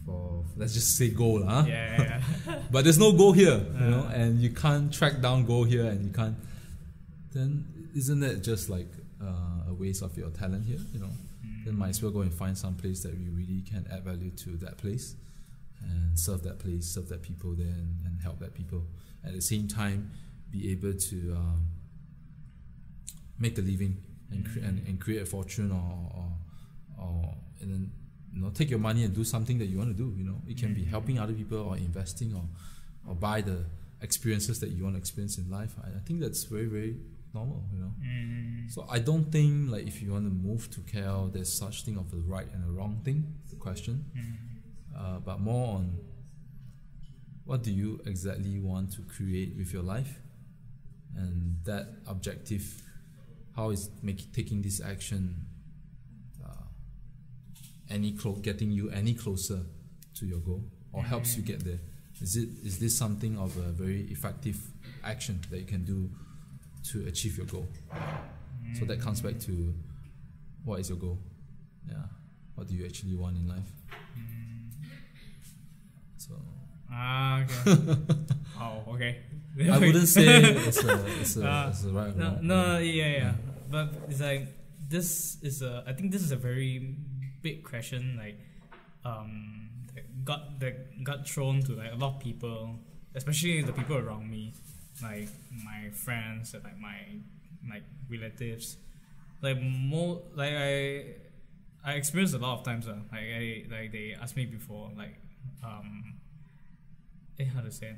Speaker 3: for, let's just say gold, huh?
Speaker 2: Yeah.
Speaker 3: But there's no gold here, you know, and you can't track down gold here, and you can't. Then isn't that just like a waste of your talent here? You know, then might as well go and find some place that you really can add value to that place, and serve that place, serve that people there, and help that people. At the same time, be able to make a living and create a fortune, or and then, you know, take your money and do something that you want to do. You know, it can be helping other people, or investing, or buy the experiences that you want to experience in life. I think that's very, very normal, you know. So I don't think, like, if you want to move to KL, there's such thing of a right and a wrong thing, the question. But more on what do you exactly want to create with your life, and that objective, how is taking this action getting you any closer to your goal, or helps you get there? Is this something of a very effective action that you can do to achieve your goal? So that comes back to, what is your goal? Yeah, what do you actually want in life? So
Speaker 2: okay. Oh, okay.
Speaker 3: I wouldn't say it's a right or wrong.
Speaker 2: No, yeah. But it's like, I think this is a very big question, like, that got thrown to, like, a lot of people, especially the people around me, like my friends and like my relatives. Like I experienced a lot of times. Like they asked me before, like, how to say it?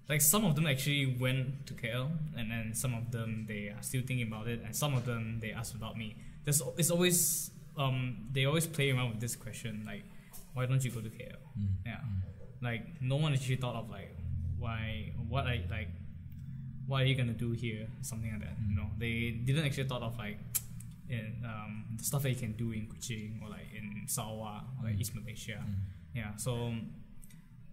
Speaker 2: Like, some of them actually went to KL, and then some of them, they are still thinking about it, and some of them, they asked about me. It's always they always play around with this question, like, why don't you go to KL? Like, no one actually thought of, like, what are you gonna do here, something like that. You know, they didn't actually thought of, like, the stuff that you can do in Kuching, or like in Sarawak, or like East Malaysia. So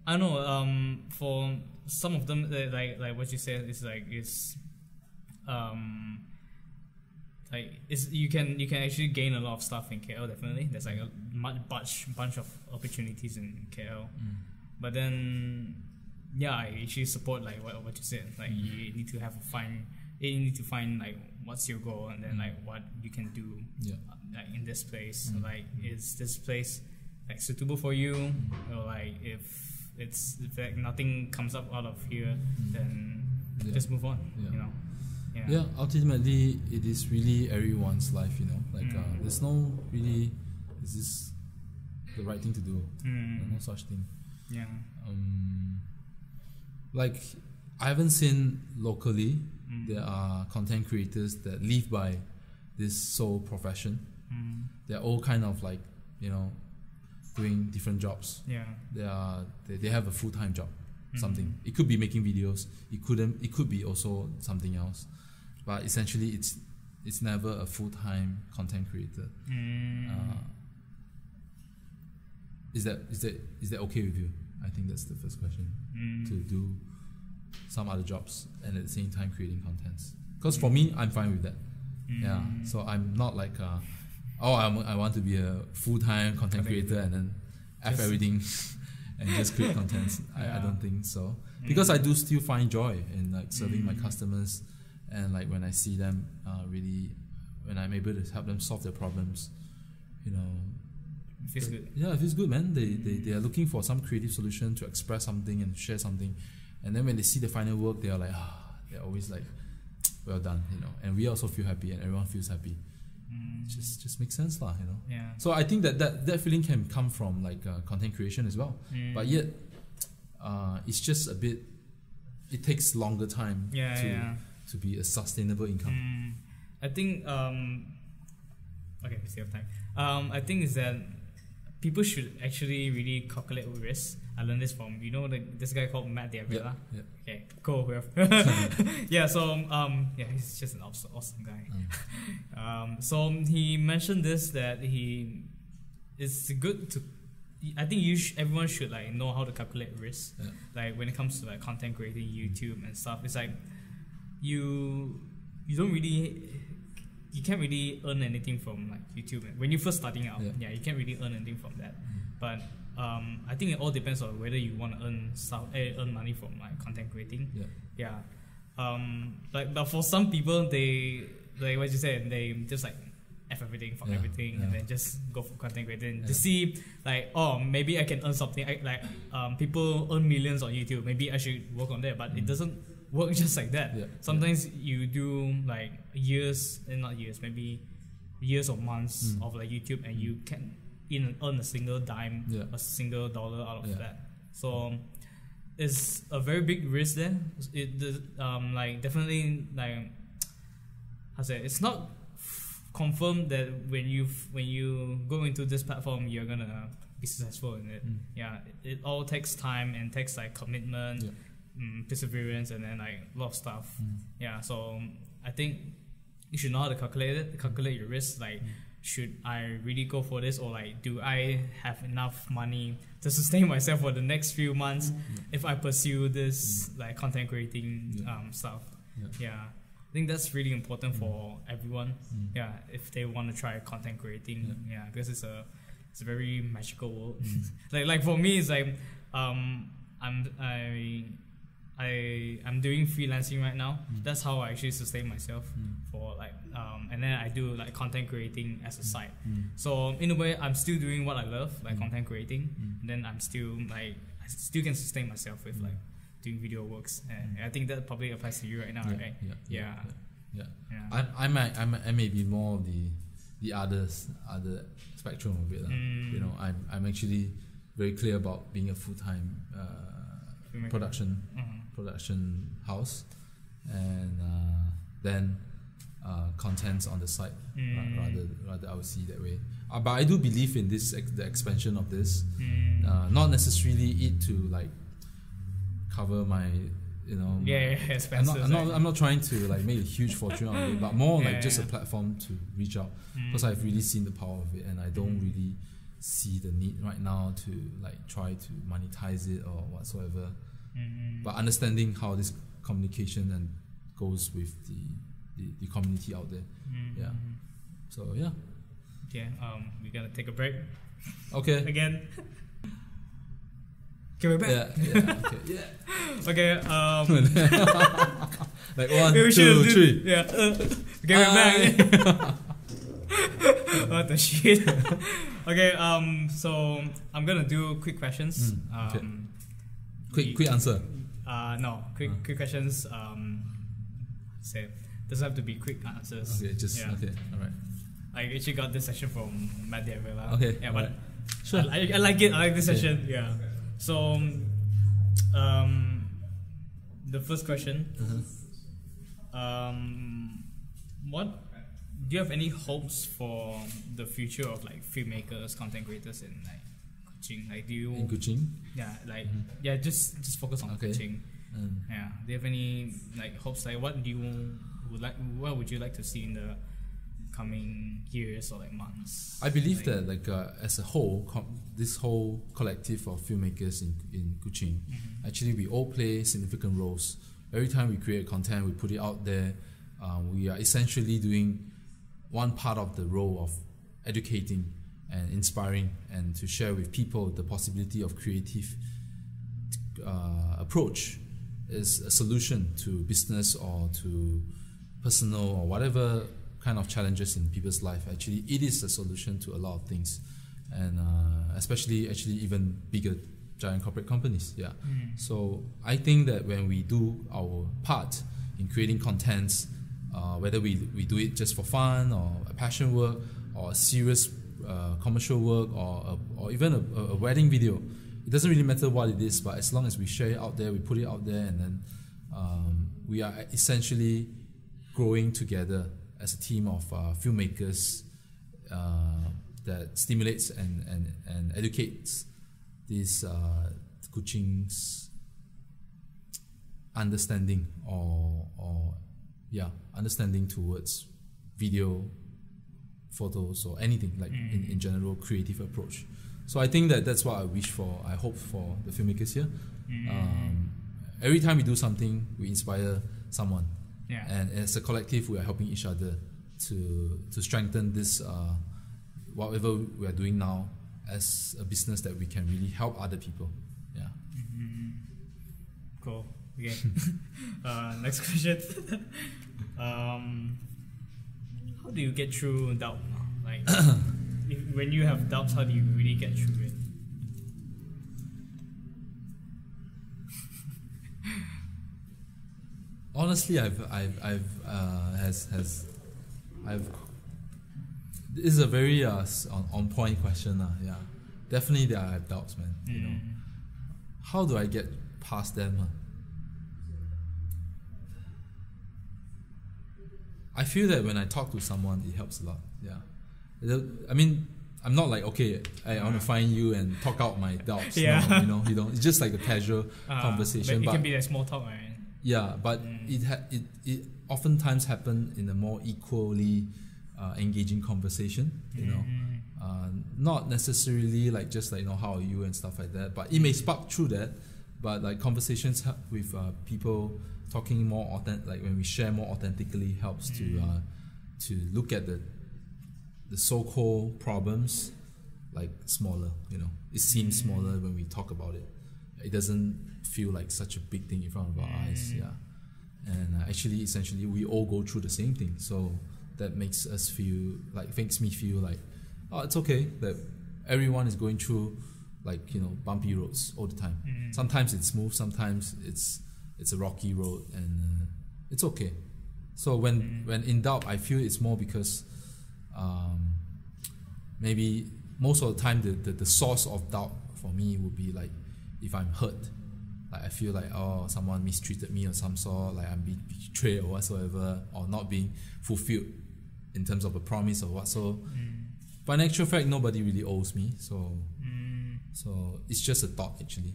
Speaker 2: I don't know, for some of them, like what you said, is like, you can actually gain a lot of stuff in KL. Definitely, there's like a bunch of opportunities in KL. But then, I actually support, like, what you said. Like, you need to find like, what's your goal, and then, like, what you can do like in this place. Like, is this place, like, suitable for you, or like, if like nothing comes up out of here, then just move on. You know.
Speaker 3: Ultimately, it is really everyone's life, you know. Like, there's no really, is this the right thing to do? No such thing. Like, I haven't seen locally there are content creators that live by this sole profession. They're all kind of, like, you know, doing different jobs. They have a full-time job, something. It could be making videos. It could be also something else. But essentially, it's never a full-time content creator. Is that okay with you? I think that's the first question. To do some other jobs and at the same time creating contents. Because for me, I'm fine with that. So I'm not like, I want to be a full-time content creator and then F everything and just create contents. I don't think so. Because I do still find joy in, like, serving my customers, and, like, when I see them really, when I'm able to help them solve their problems, you know,
Speaker 2: it feels good.
Speaker 3: Yeah, it feels good, man. They are looking for some creative solution to express something and share something, and then when they see the final work, they are like, they're always like, well done, you know. And we also feel happy, and everyone feels happy. Just makes sense, lah, you know. So I think that feeling can come from, like, content creation as well. But yet, it's just a bit. It takes longer time to be a sustainable income.
Speaker 2: I think okay, we still have time. I think is that people should actually really calculate risk. I learned this from, you know, this guy called Matt D'Avila. Okay, cool. So he's just an awesome guy. So he mentioned this, that it's good to I think everyone should like know how to calculate risk.
Speaker 3: Yeah.
Speaker 2: Like when it comes to like content creating, YouTube and stuff, it's like you don't really, you can't really earn anything from like YouTube when you're first starting out.
Speaker 3: Yeah.
Speaker 2: You can't really earn anything from that. But I think it all depends on whether you want to earn money from like content creating.
Speaker 3: Yeah.
Speaker 2: But for some people, they, like what you said, they just like F everything from everything and then just go for content creating to see like, oh, maybe I can earn something. People earn millions on YouTube, maybe I should work on that, but it doesn't work just like that. Sometimes you do like maybe years or months of like YouTube, and you can earn a single dime, a single dollar out of that. So it's a very big risk there. Like definitely like I say, it's not confirmed that when you go into this platform you're gonna be successful in it. It all takes time and takes like commitment, perseverance, and then like a lot of stuff. So I think you should know how to calculate your risk. Like, should I really go for this, or like, do I have enough money to sustain myself for the next few months if I pursue this like content creating stuff? I think that's really important for everyone. If they want to try content creating, because it's a very magical world. like for me, it's like I'm doing freelancing right now. That's how I actually sustain myself for like and then I do like content creating as a side. So in a way, I'm still doing what I love, like content creating. And then I'm still like, I still can sustain myself with like doing video works, and I think that probably applies to you right now, right?
Speaker 3: I may be more of the other spectrum of it. You know, I'm actually very clear about being a full-time production house, and then contents on the side. Rather I would see that way. But I do believe in this the expansion of this, not necessarily it to like cover my, you know,
Speaker 2: expenses.
Speaker 3: I'm not trying to like make a huge fortune out of it, but more like just a platform to reach out, because I've really seen the power of it, and I don't really see the need right now to like try to monetize it or whatsoever. But understanding how this communication and goes with the community out there. So yeah.
Speaker 2: We're gonna take a break.
Speaker 3: Okay.
Speaker 2: Again. Okay, we're back. Okay.
Speaker 3: Like 1, 2, 3.
Speaker 2: Okay, we're back. What the shit? Okay. So I'm gonna do quick questions.
Speaker 3: Quick answer.
Speaker 2: No. Quick questions. Say doesn't have to be quick answers.
Speaker 3: Okay. All right.
Speaker 2: I actually got this session from Matt Diavela.
Speaker 3: Okay.
Speaker 2: Yeah, but
Speaker 3: right. Sure.
Speaker 2: I like it. I like this session. Yeah. So, the first question. What do you have any hopes for the future of like filmmakers, content creators in like Kuching? Like, do you
Speaker 3: in Kuching?
Speaker 2: Just focus on Kuching. Do you have any like hopes? Like, what would you like to see in the coming years or like months?
Speaker 3: I believe that like as a whole, this whole collective of filmmakers in Kuching, actually we all play significant roles. Every time we create content, we put it out there. We are essentially doing one part of the role of educating and inspiring, and to share with people the possibility of creative approach is a solution to business or to personal or whatever kind of challenges in people's life. Actually, it is a solution to a lot of things, and especially actually even bigger giant corporate companies. So I think that when we do our part in creating contents, whether we do it just for fun or a passion work or a serious commercial work or even a wedding video, it doesn't really matter what it is, but as long as we share it out there, we put it out there, and then we are essentially growing together as a team of filmmakers that stimulates and educates these Kuching's understanding understanding towards video, photos, or anything like in general creative approach. So I think that's what I wish for. I hope for the filmmakers here. Every time we do something, we inspire someone, and as a collective, we are helping each other to strengthen this whatever we are doing now as a business, that we can really help other people. Yeah.
Speaker 2: Cool. Okay. Next question. How do you get through doubt? Like, when you have doubts, how do you really get through it?
Speaker 3: Honestly, this is a very on point question. Yeah, definitely I have doubts, man. You know, how do I get past them? I feel that when I talk to someone, it helps a lot. Yeah, I mean, I'm not like, okay, I want to find you and talk out my doubts.
Speaker 2: Yeah.
Speaker 3: No, you know, it's just like a casual conversation.
Speaker 2: But it can be a small talk, right?
Speaker 3: Yeah, but it oftentimes happen in a more equally engaging conversation. You know, not necessarily like just like, you know, how are you and stuff like that. But it may spark through that. But like conversations with people talking more authentic, like when we share more authentically, helps to look at the so-called problems like smaller. You know, it seems smaller when we talk about it. It doesn't feel like such a big thing in front of our eyes. Yeah, and actually, essentially, we all go through the same thing. So that makes me feel like, oh, it's okay that everyone is going through, like, you know, bumpy roads all the time. Sometimes it's smooth, sometimes it's a rocky road, and it's okay. So when in doubt, I feel it's more because maybe most of the time the source of doubt for me would be like, if I'm hurt, like I feel like, oh, someone mistreated me or some sort, like I'm being betrayed or whatsoever, or not being fulfilled in terms of a promise or what. So, but in actual fact, nobody really owes me. So it's just a thought actually,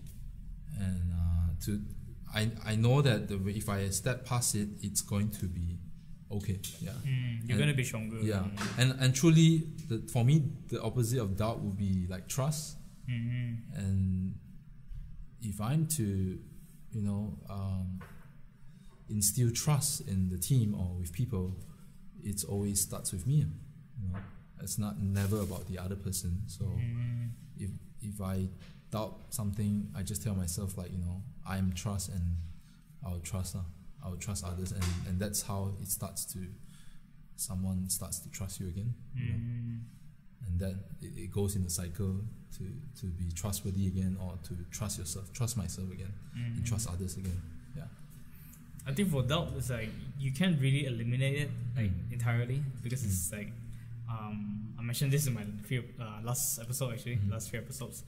Speaker 3: and I know that if I step past it, it's going to be okay. Yeah,
Speaker 2: you're gonna be stronger.
Speaker 3: Yeah, and truly, for me, the opposite of doubt would be like trust. And if I'm to, you know, instill trust in the team or with people, it always starts with me. You know, it's never about the other person. So if I doubt something, I just tell myself, like, you know, I'm trust, and I'll trust others, and that's how it starts to, someone starts to trust you again. You know? And then it goes in a cycle to be trustworthy again, or to trust yourself, trust myself again, and trust others again. Yeah.
Speaker 2: I think for doubt, it's like you can't really eliminate it like entirely, because it's like I mentioned this in my last episode actually, last few episodes,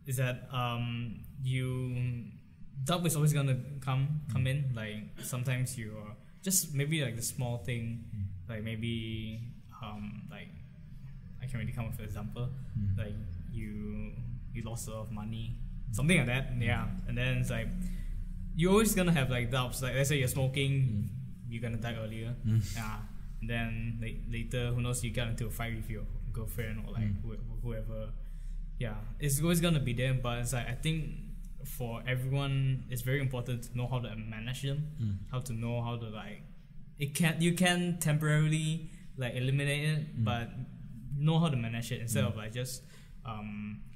Speaker 2: is that doubt is always gonna come in. Like sometimes you are just maybe like the small thing, like maybe like I can't really come up with an example, like you lost a lot of money, something like that. Yeah, and then it's like you're always gonna have like doubts. Like let's say you're smoking, you're gonna die earlier. Yeah, and then later, who knows, you get into a fight with your girlfriend or like whoever. Yeah, it's always gonna be there. But it's like I think for everyone, it's very important to know how to manage them, how to know how to like you can temporarily like eliminate it, but know how to manage it instead of like just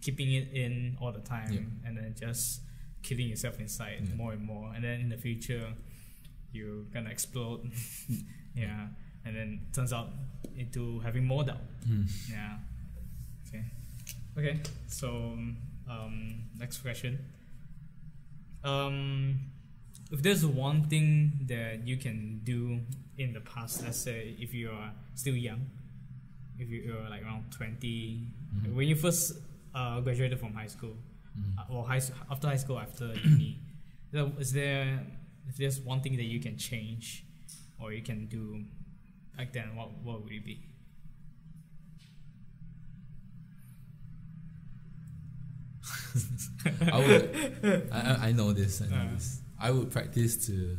Speaker 2: keeping it in all the time and then just killing yourself inside more and more, and then in the future you're gonna explode. Yeah, and then it turns out into having more doubt. Yeah. Okay, so next question. If there's one thing that you can do in the past, let's say if you are still young, if you're like around 20, when you first graduated from high school, or after high school, after uni, if there's one thing that you can change or you can do back then, what would it be?
Speaker 3: I know this. I would practice to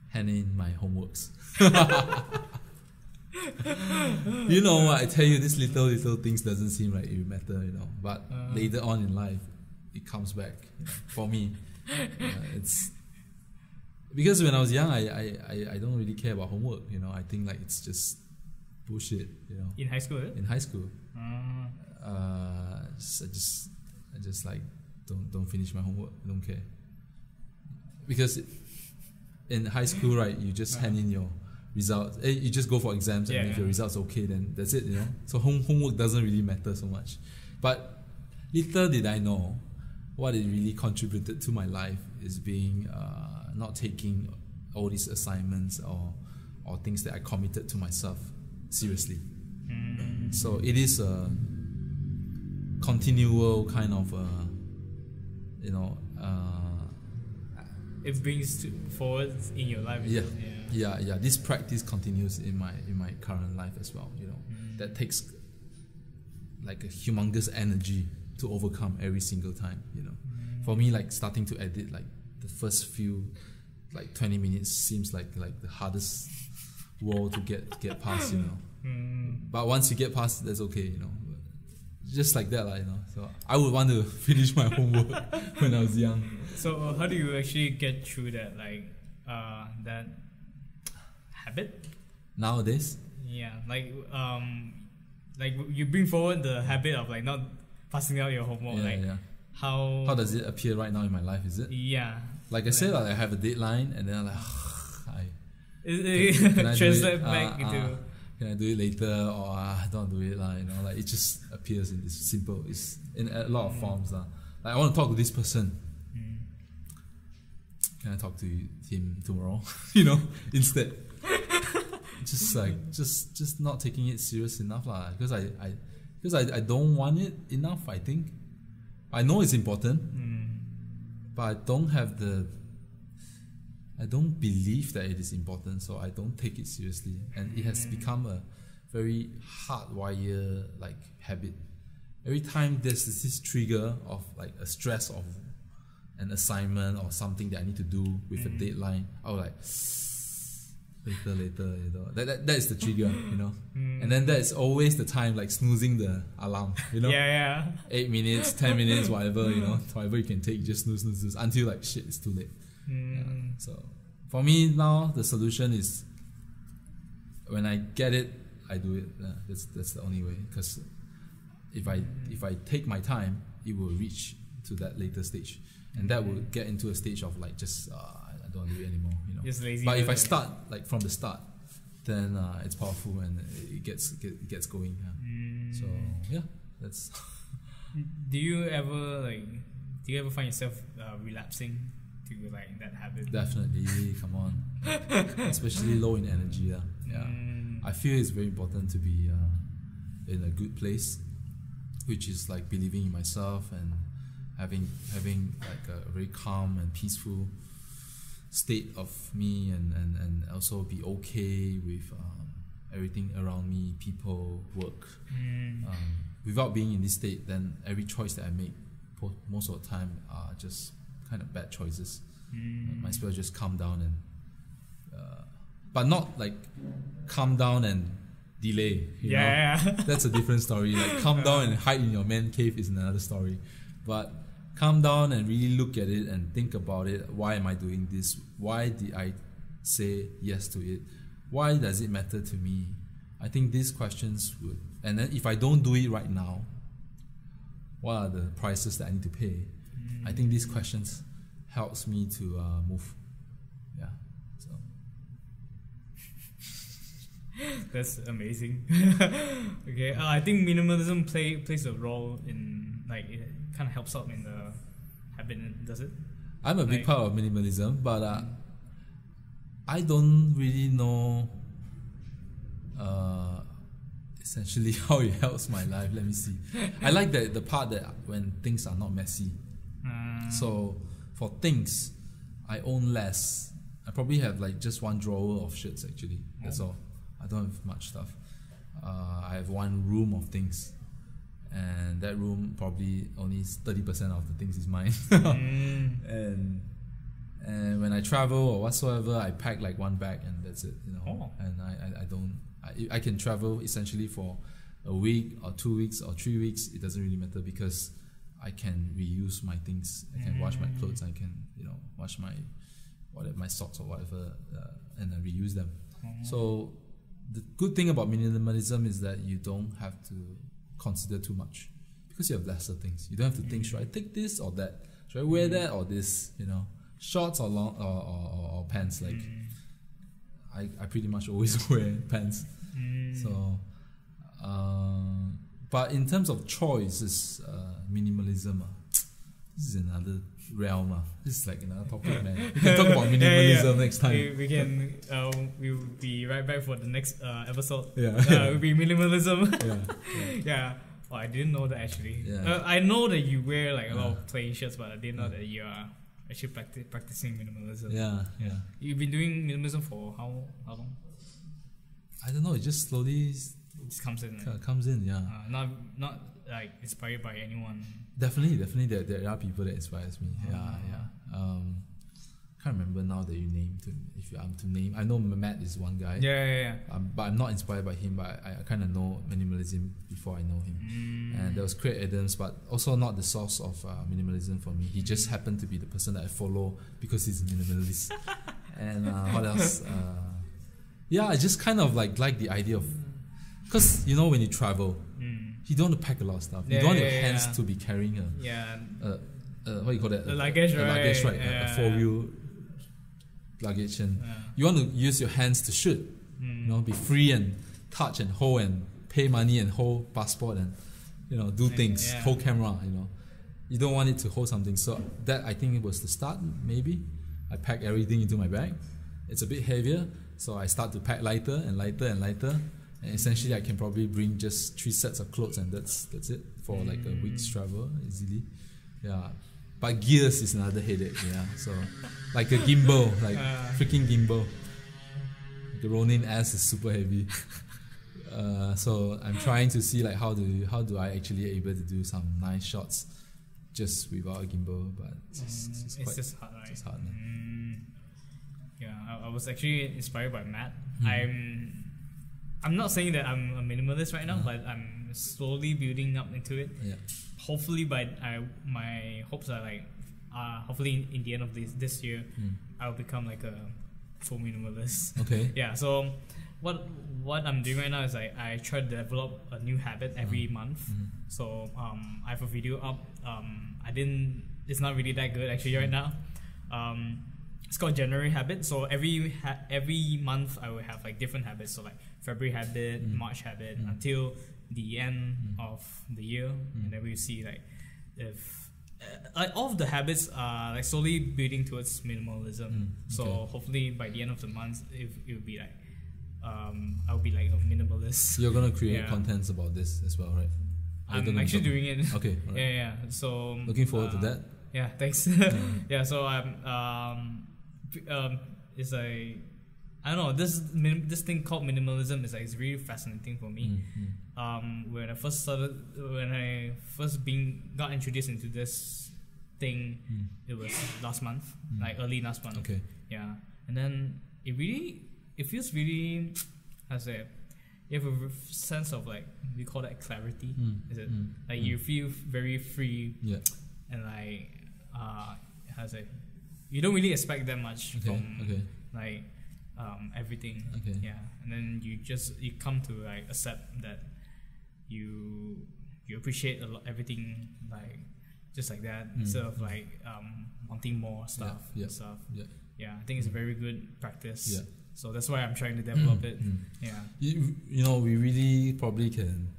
Speaker 3: hand in my homeworks. You know what? I tell you, these little things doesn't seem like it matter, you know. But later on in life, it comes back. For me, it's because when I was young, I don't really care about homework. You know, I think like it's just bullshit. You know.
Speaker 2: In high school.
Speaker 3: In high school. I just like don't finish my homework. I don't care. Because in high school, right, you just hand in your results. You just go for exams, and if your results okay, then that's it. You know. So homework doesn't really matter so much. But little did I know, what it really contributed to my life is being not taking all these assignments or things that I committed to myself seriously. So it is a continual kind of
Speaker 2: it brings forward in your life.
Speaker 3: Yeah. This practice continues in my current life as well. You know, that takes like a humongous energy to overcome every single time. You know, for me, like starting to edit, like the first few, like 20 minutes seems like the hardest wall to get past. You know, but once you get past, that's okay. You know. Just like that, you know. So I would want to finish my homework when I was young.
Speaker 2: So how do you actually get through that, like that habit
Speaker 3: nowadays?
Speaker 2: Yeah, like you bring forward the habit of like not passing out your homework. How
Speaker 3: does it appear right now in my life? Is it?
Speaker 2: Yeah.
Speaker 3: Like I said, I have a deadline, and then I'm like,
Speaker 2: can I translate back into.
Speaker 3: Can I do it later, or I don't do it, you know, like it just appears in this simple, it's in a lot of forms. Like I want to talk to this person. Can I talk to him tomorrow? You know, instead. just not taking it serious enough, because I don't want it enough, I think. I know it's important, but I don't believe that it is important, so I don't take it seriously, and it has become a very hardwired like habit. Every time there's this trigger of like a stress of an assignment or something that I need to do with a deadline, I'll like later. That is the trigger, you know. And then that is always the time like snoozing the alarm, you know. 8 minutes, 10 minutes, whatever, you know, whatever you can take, just snooze until like shit, it's too late. So for me now, the solution is when I get it, I do it. That's the only way. Because if I take my time, it will reach to that later stage, and that will get into a stage of like just I don't do it anymore. You know.
Speaker 2: Just lazy.
Speaker 3: But if I start like from the start, then it's powerful and it gets going. So yeah, that's.
Speaker 2: Do you ever find yourself relapsing to like that habit?
Speaker 3: Definitely, come on. Especially low in energy. I feel it's very important to be in a good place, which is like believing in myself and having like a very calm and peaceful state of me, and also be okay with everything around me, people, work. Without being in this state, then every choice that I make most of the time are just kind of bad choices. Might as well just calm down and but not like calm down and delay, you know? That's a different story. Like calm down and hide in your man cave is another story, but calm down and really look at it and think about it. Why am I doing this? Why did I say yes to it? Why does it matter to me? I think these questions would, and then if I don't do it right now, what are the prices that I need to pay? I think these questions helps me to move. So
Speaker 2: that's amazing. Okay, I think minimalism plays a role in, like, it kind of helps out in the habit, does it?
Speaker 3: I'm a big part of minimalism, but I don't really know essentially how it helps my life. Let me see. I like the part that when things are not messy. So for things, I own less. I probably have like just one drawer of shirts actually. That's all. I don't have much stuff. I have one room of things, and that room probably only 30% of the things is mine. And when I travel or whatsoever, I pack like one bag and that's it. You know. And I don't I can travel essentially for a week or 2 weeks or 3 weeks. It doesn't really matter because I can reuse my things. I can wash my clothes. I can wash my socks or whatever, and I reuse them. So the good thing about minimalism is that you don't have to consider too much because you have lesser things. You don't have to think, should I take this or that? Should I wear that or this? Shorts or long or pants. Like I pretty much always wear pants. So, but in terms of choice, is minimalism. This is another realm. This is like another topic, man. We can talk about minimalism next time.
Speaker 2: We can. We'll be right back for the next episode.
Speaker 3: Yeah.
Speaker 2: It'll be minimalism.
Speaker 3: Yeah.
Speaker 2: Yeah. Oh, I didn't know that actually.
Speaker 3: Yeah.
Speaker 2: I know that you wear like a lot of plain shirts, but I didn't know that you are actually practicing minimalism.
Speaker 3: Yeah.
Speaker 2: You've been doing minimalism for how long?
Speaker 3: I don't know. It just slowly
Speaker 2: It just comes in.
Speaker 3: comes in. Yeah.
Speaker 2: Not like inspired by anyone.
Speaker 3: Definitely. There are people that inspires me. Yeah. Can't remember now that you named him. If I'm to name, I know Matt is one guy.
Speaker 2: Yeah.
Speaker 3: But I'm not inspired by him. But I kind of know minimalism before I know him. And there was Craig Adams, but also not the source of minimalism for me. He just happened to be the person that I follow because he's a minimalist. And what else? I just kind of like the idea of, because when you travel, you don't want to pack a lot of stuff. You don't want your hands to be carrying what do you call that?
Speaker 2: The luggage, right?
Speaker 3: Luggage, right? A 4-wheel luggage, and you want to use your hands to shoot. Be free and touch and hold and pay money and hold passport and do things, hold camera. You don't want it to hold something. So that, I think, it was the start. Maybe I pack everything into my bag. It's a bit heavier, so I start to pack lighter and lighter and lighter. And essentially, I can probably bring just 3 sets of clothes, and that's it for like a week's travel easily. Yeah. But gears is another headache, So, like a gimbal, like freaking gimbal. The Ronin S is super heavy. So I'm trying to see like how do I actually able to do some nice shots just without a gimbal, but it's
Speaker 2: just hard, right?
Speaker 3: It's hard.
Speaker 2: I was actually inspired by Matt. I'm not saying that I'm a minimalist right now, but I'm slowly building up into it.
Speaker 3: Yeah.
Speaker 2: Hopefully, my hopes are like, hopefully in the end of this year, I'll become like a full minimalist.
Speaker 3: Okay.
Speaker 2: Yeah. So what I'm doing right now is I try to develop a new habit every month. So I have a video up. It's not really that good actually right now. It's called January habit. So every month I will have like different habits. So like February habit, March habit, until the end of the year, and then we'll see like if like all of the habits are like slowly building towards minimalism. So hopefully by the end of the month, it will be like I'll be like a minimalist.
Speaker 3: You're gonna create contents about this as well, right?
Speaker 2: I'm actually doing it.
Speaker 3: Okay. Right.
Speaker 2: Yeah. So
Speaker 3: looking forward to that.
Speaker 2: Yeah. Thanks. Yeah. So it's like, I don't know, this thing called minimalism is like, it's really fascinating for me. When I first got introduced into this thing, it was last month, like early last month.
Speaker 3: Okay.
Speaker 2: Yeah, and then it feels really, how to say, you have a sense of like, we call that clarity. Is it like you feel very free?
Speaker 3: Yeah.
Speaker 2: And like, how to say, you don't really expect that much from like everything.
Speaker 3: Okay.
Speaker 2: Yeah, and then you come to like accept that you appreciate everything like just like that, instead of like wanting more stuff. Yeah. I think it's a very good practice. Yeah. So that's why I'm trying to develop it. Yeah.
Speaker 3: We really probably can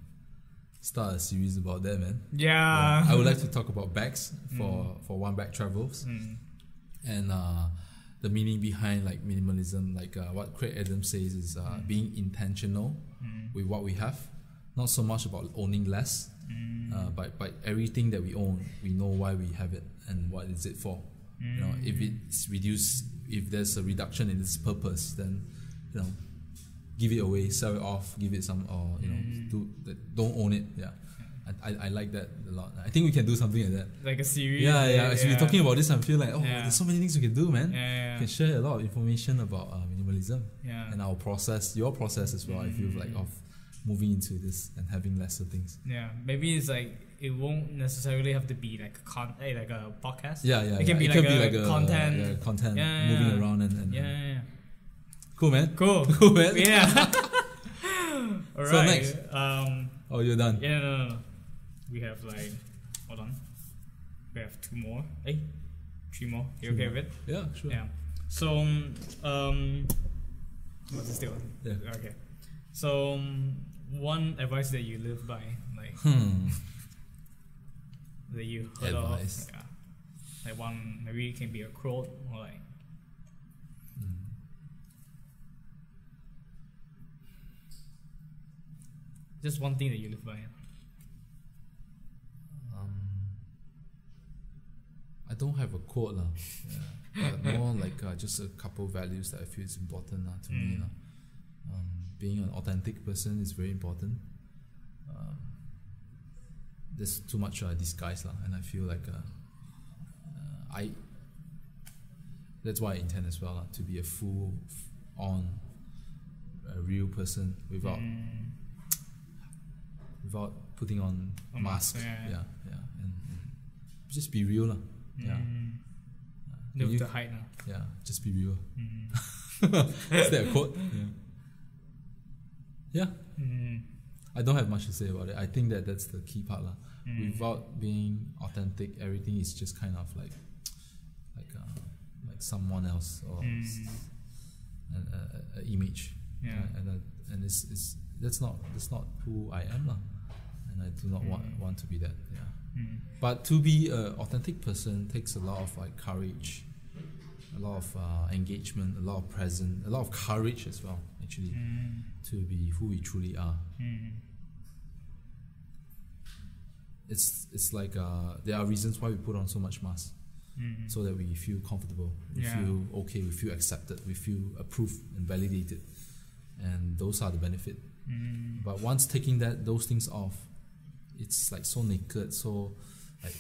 Speaker 3: start a series about that, man.
Speaker 2: Yeah.
Speaker 3: I would like to talk about bags for one bag travels. And the meaning behind like minimalism, like what Craig Adams says is being intentional with what we have, not so much about owning less, but everything that we own, we know why we have it and what is it for. If it's reduced, if there's a reduction in its purpose, then give it away, sell it off, give it some, or don't own it. Yeah. I like that a lot. I think we can do something like that.
Speaker 2: Like a series.
Speaker 3: Yeah. As we're talking about this, I feel like, there's so many things we can do, man. We can share a lot of information about minimalism minimalism and our process, your process as well. I feel like of moving into this and having lesser things.
Speaker 2: Yeah, maybe it's like it won't necessarily have to be like like a podcast.
Speaker 3: It
Speaker 2: can be like a content.
Speaker 3: Content moving around and cool, man.
Speaker 2: Cool,
Speaker 3: man.
Speaker 2: Yeah. All
Speaker 3: So
Speaker 2: right.
Speaker 3: next. Oh, you're done.
Speaker 2: Yeah, no. We have like, hold on. We have 2 more. 3 more. You okay with it?
Speaker 3: Yeah, sure.
Speaker 2: Yeah. So, what's this still?
Speaker 3: Yeah.
Speaker 2: Okay. So, one advice that you live by, like that you heard
Speaker 3: Advice.
Speaker 2: of, like one, maybe it can be a quote or like. Just one thing that you live by.
Speaker 3: I don't have a quote lah. But more like just a couple values that I feel is important to me lah. Being an authentic person is very important. There's too much disguise lah, and I feel like that's why I intend as well to be a full on real person without putting on a mask. Yeah. And just be real lah.
Speaker 2: Live the height now.
Speaker 3: Yeah, just be real. Is that a quote? Yeah. I don't have much to say about it. I think that's the key part lah. Without being authentic, everything is just kind of like someone else or an image. And it's that's not who I am lah. And I do not want to be that. Yeah. But to be an authentic person takes a lot of like courage, a lot of engagement, a lot of presence, a lot of courage as well. Actually, to be who we truly are. It's like there are reasons why we put on so much mask, so that we feel comfortable, we feel okay, we feel accepted, we feel approved and validated, and those are the benefit. But once taking those things off, it's like so naked, so like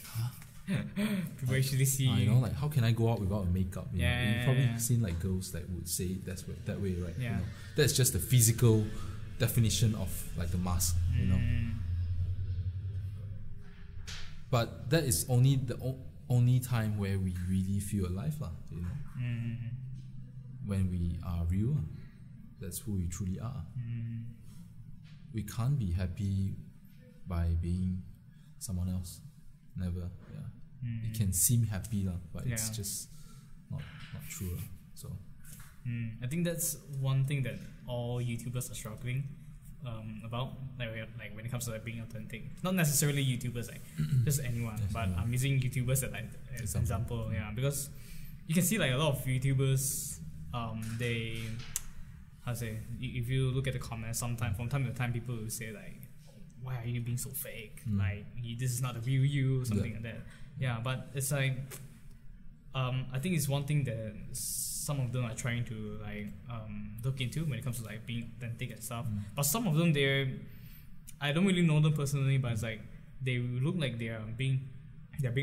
Speaker 2: people actually see
Speaker 3: you know, like how can I go out without a makeup? You've probably seen like girls that would say that way, right? You know, that's just the physical definition of like the mask, you know. But that is only the only time where we really feel alive, lah. You know, when we are real, that's who we truly are. We can't be happy by being someone else. Never. It can seem happy lah, but it's just not true lah. So
Speaker 2: I think that's one thing that all YouTubers are struggling about, like when it comes to like being authentic. Not necessarily YouTubers, like just anyone, but I'm using YouTubers as an example. Because you can see like a lot of YouTubers, they, how to say, if you look at the comments, from time to time people will say like, why are you being so fake? Like, this is not the real you, something like that. But it's like, I think it's one thing that some of them are trying to like look into when it comes to like being authentic and stuff. But some of them, I don't really know them personally, but it's like they look like they're being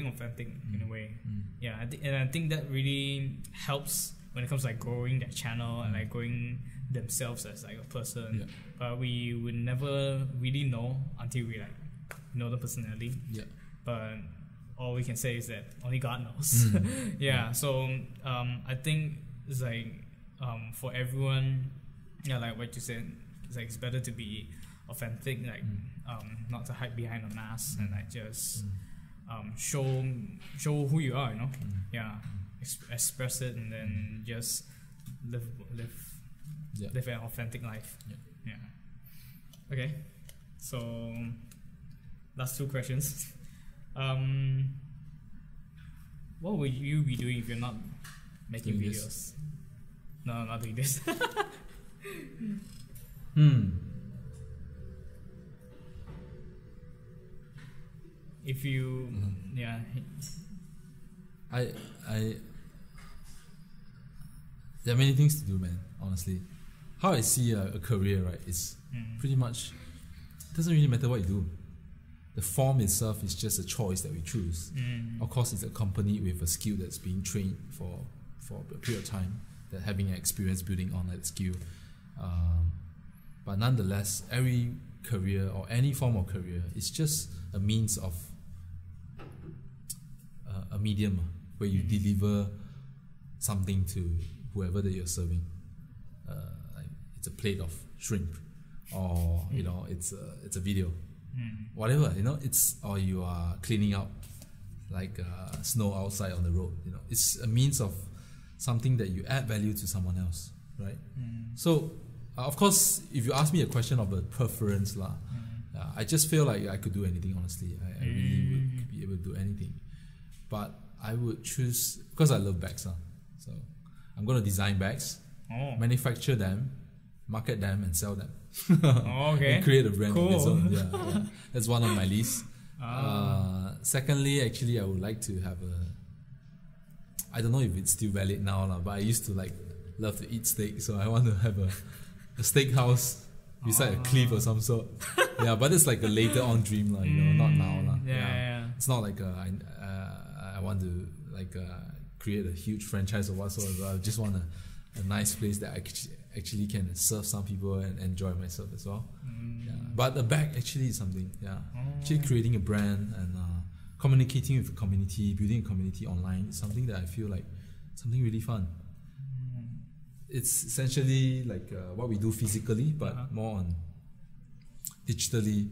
Speaker 2: authentic in a way. And I think that really helps when it comes to like growing their channel and like growing themselves as like a person. But we would never really know until we like know them personally. But all we can say is that only God knows. So I think it's like for everyone, like what you said, it's like it's better to be authentic, like not to hide behind a mask and like just show who you are, you know. Express it and then just live an authentic life. Okay, so last 2 questions. What would you be doing if you're not making videos? No, not doing this. If you,
Speaker 3: I there are many things to do, man. Honestly, how I see a career, right, is pretty much, it doesn't really matter what you do. The form itself is just a choice that we choose. Of course, it's accompanied with a skill that's being trained for a period of time, that having an experience building on that skill. But nonetheless, every career or any form of career is just a means of a medium where you deliver something to whoever that you're serving. Like it's a plate of shrimp, or you know, it's a video, whatever, you know, or you are cleaning up like snow outside on the road. You know, it's a means of something that you add value to someone else, right? So of course, if you ask me a question of a preference I just feel like I could do anything, honestly. I really would be able to do anything, but I would choose, because I love bags, so I'm going to design bags, manufacture them, market them, and sell them.
Speaker 2: Okay.
Speaker 3: And create a brand
Speaker 2: cool.
Speaker 3: of its own. Yeah. That's one of my lists. Secondly, actually, I would like to have I don't know if it's still valid now, but I used to love to eat steak, so I want to have a steakhouse beside a cliff or some sort. Yeah, but it's like a later on dream, you know, not now.
Speaker 2: Yeah.
Speaker 3: It's not like I want to create a huge franchise or whatsoever. I just want a nice place that I actually can serve some people and enjoy myself as well. Yeah. But the bag actually is something. Yeah, actually creating a brand and communicating with a community, building a community online is something that I feel like something really fun. It's essentially like what we do physically, but more on digitally,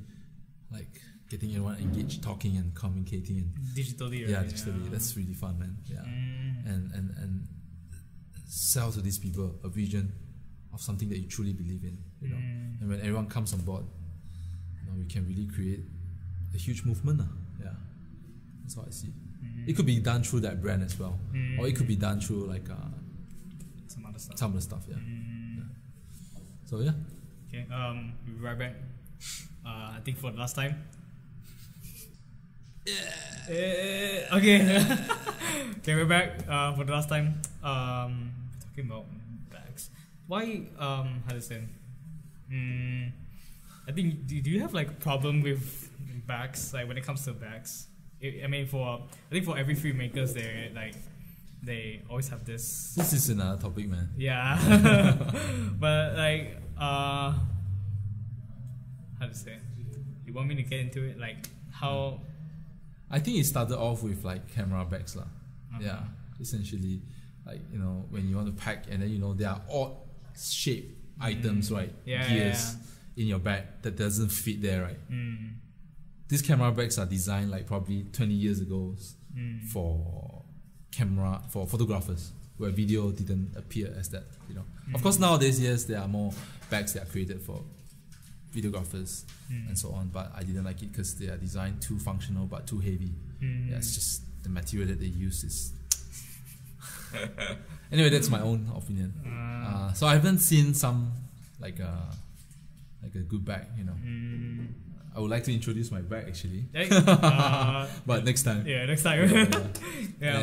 Speaker 3: like getting everyone engaged, talking and communicating, and
Speaker 2: digitally.
Speaker 3: Yeah, digitally. That's really fun, man. Yeah, and sell to these people a vision of something that you truly believe in. You know, and when everyone comes on board, you know, we can really create a huge movement. Yeah, that's how I see. It could be done through that brand as well, or it could be done through like some other stuff. Yeah. So yeah.
Speaker 2: Okay. We'll be right back. I think for the last time. Yeah. Okay. Okay, we're back. For the last time. Talking about bags. Why? How to say? I think. Do you have like a problem with bags? Like when it comes to bags. I mean, I think for every filmmakers, they always have this.
Speaker 3: This is another topic, man.
Speaker 2: Yeah. But like, how to say? You want me to get into it? Like how?
Speaker 3: I think it started off with like camera bags, Yeah, essentially, like, you know, when you want to pack and then, you know, there are odd shaped items, right? Gears in your bag that doesn't fit there, right? These camera bags are designed like probably 20 years ago for photographers, where video didn't appear as that, you know. Of course, nowadays, yes, there are more bags that are created for videographers and so on, but I didn't like it because they are designed too functional but too heavy. Yeah, it's just the material that they use is. Anyway, that's my own opinion. So I haven't seen some like a good bag, you know. I would like to introduce my bag actually, but next time.
Speaker 2: Yeah, next time.
Speaker 3: Yeah.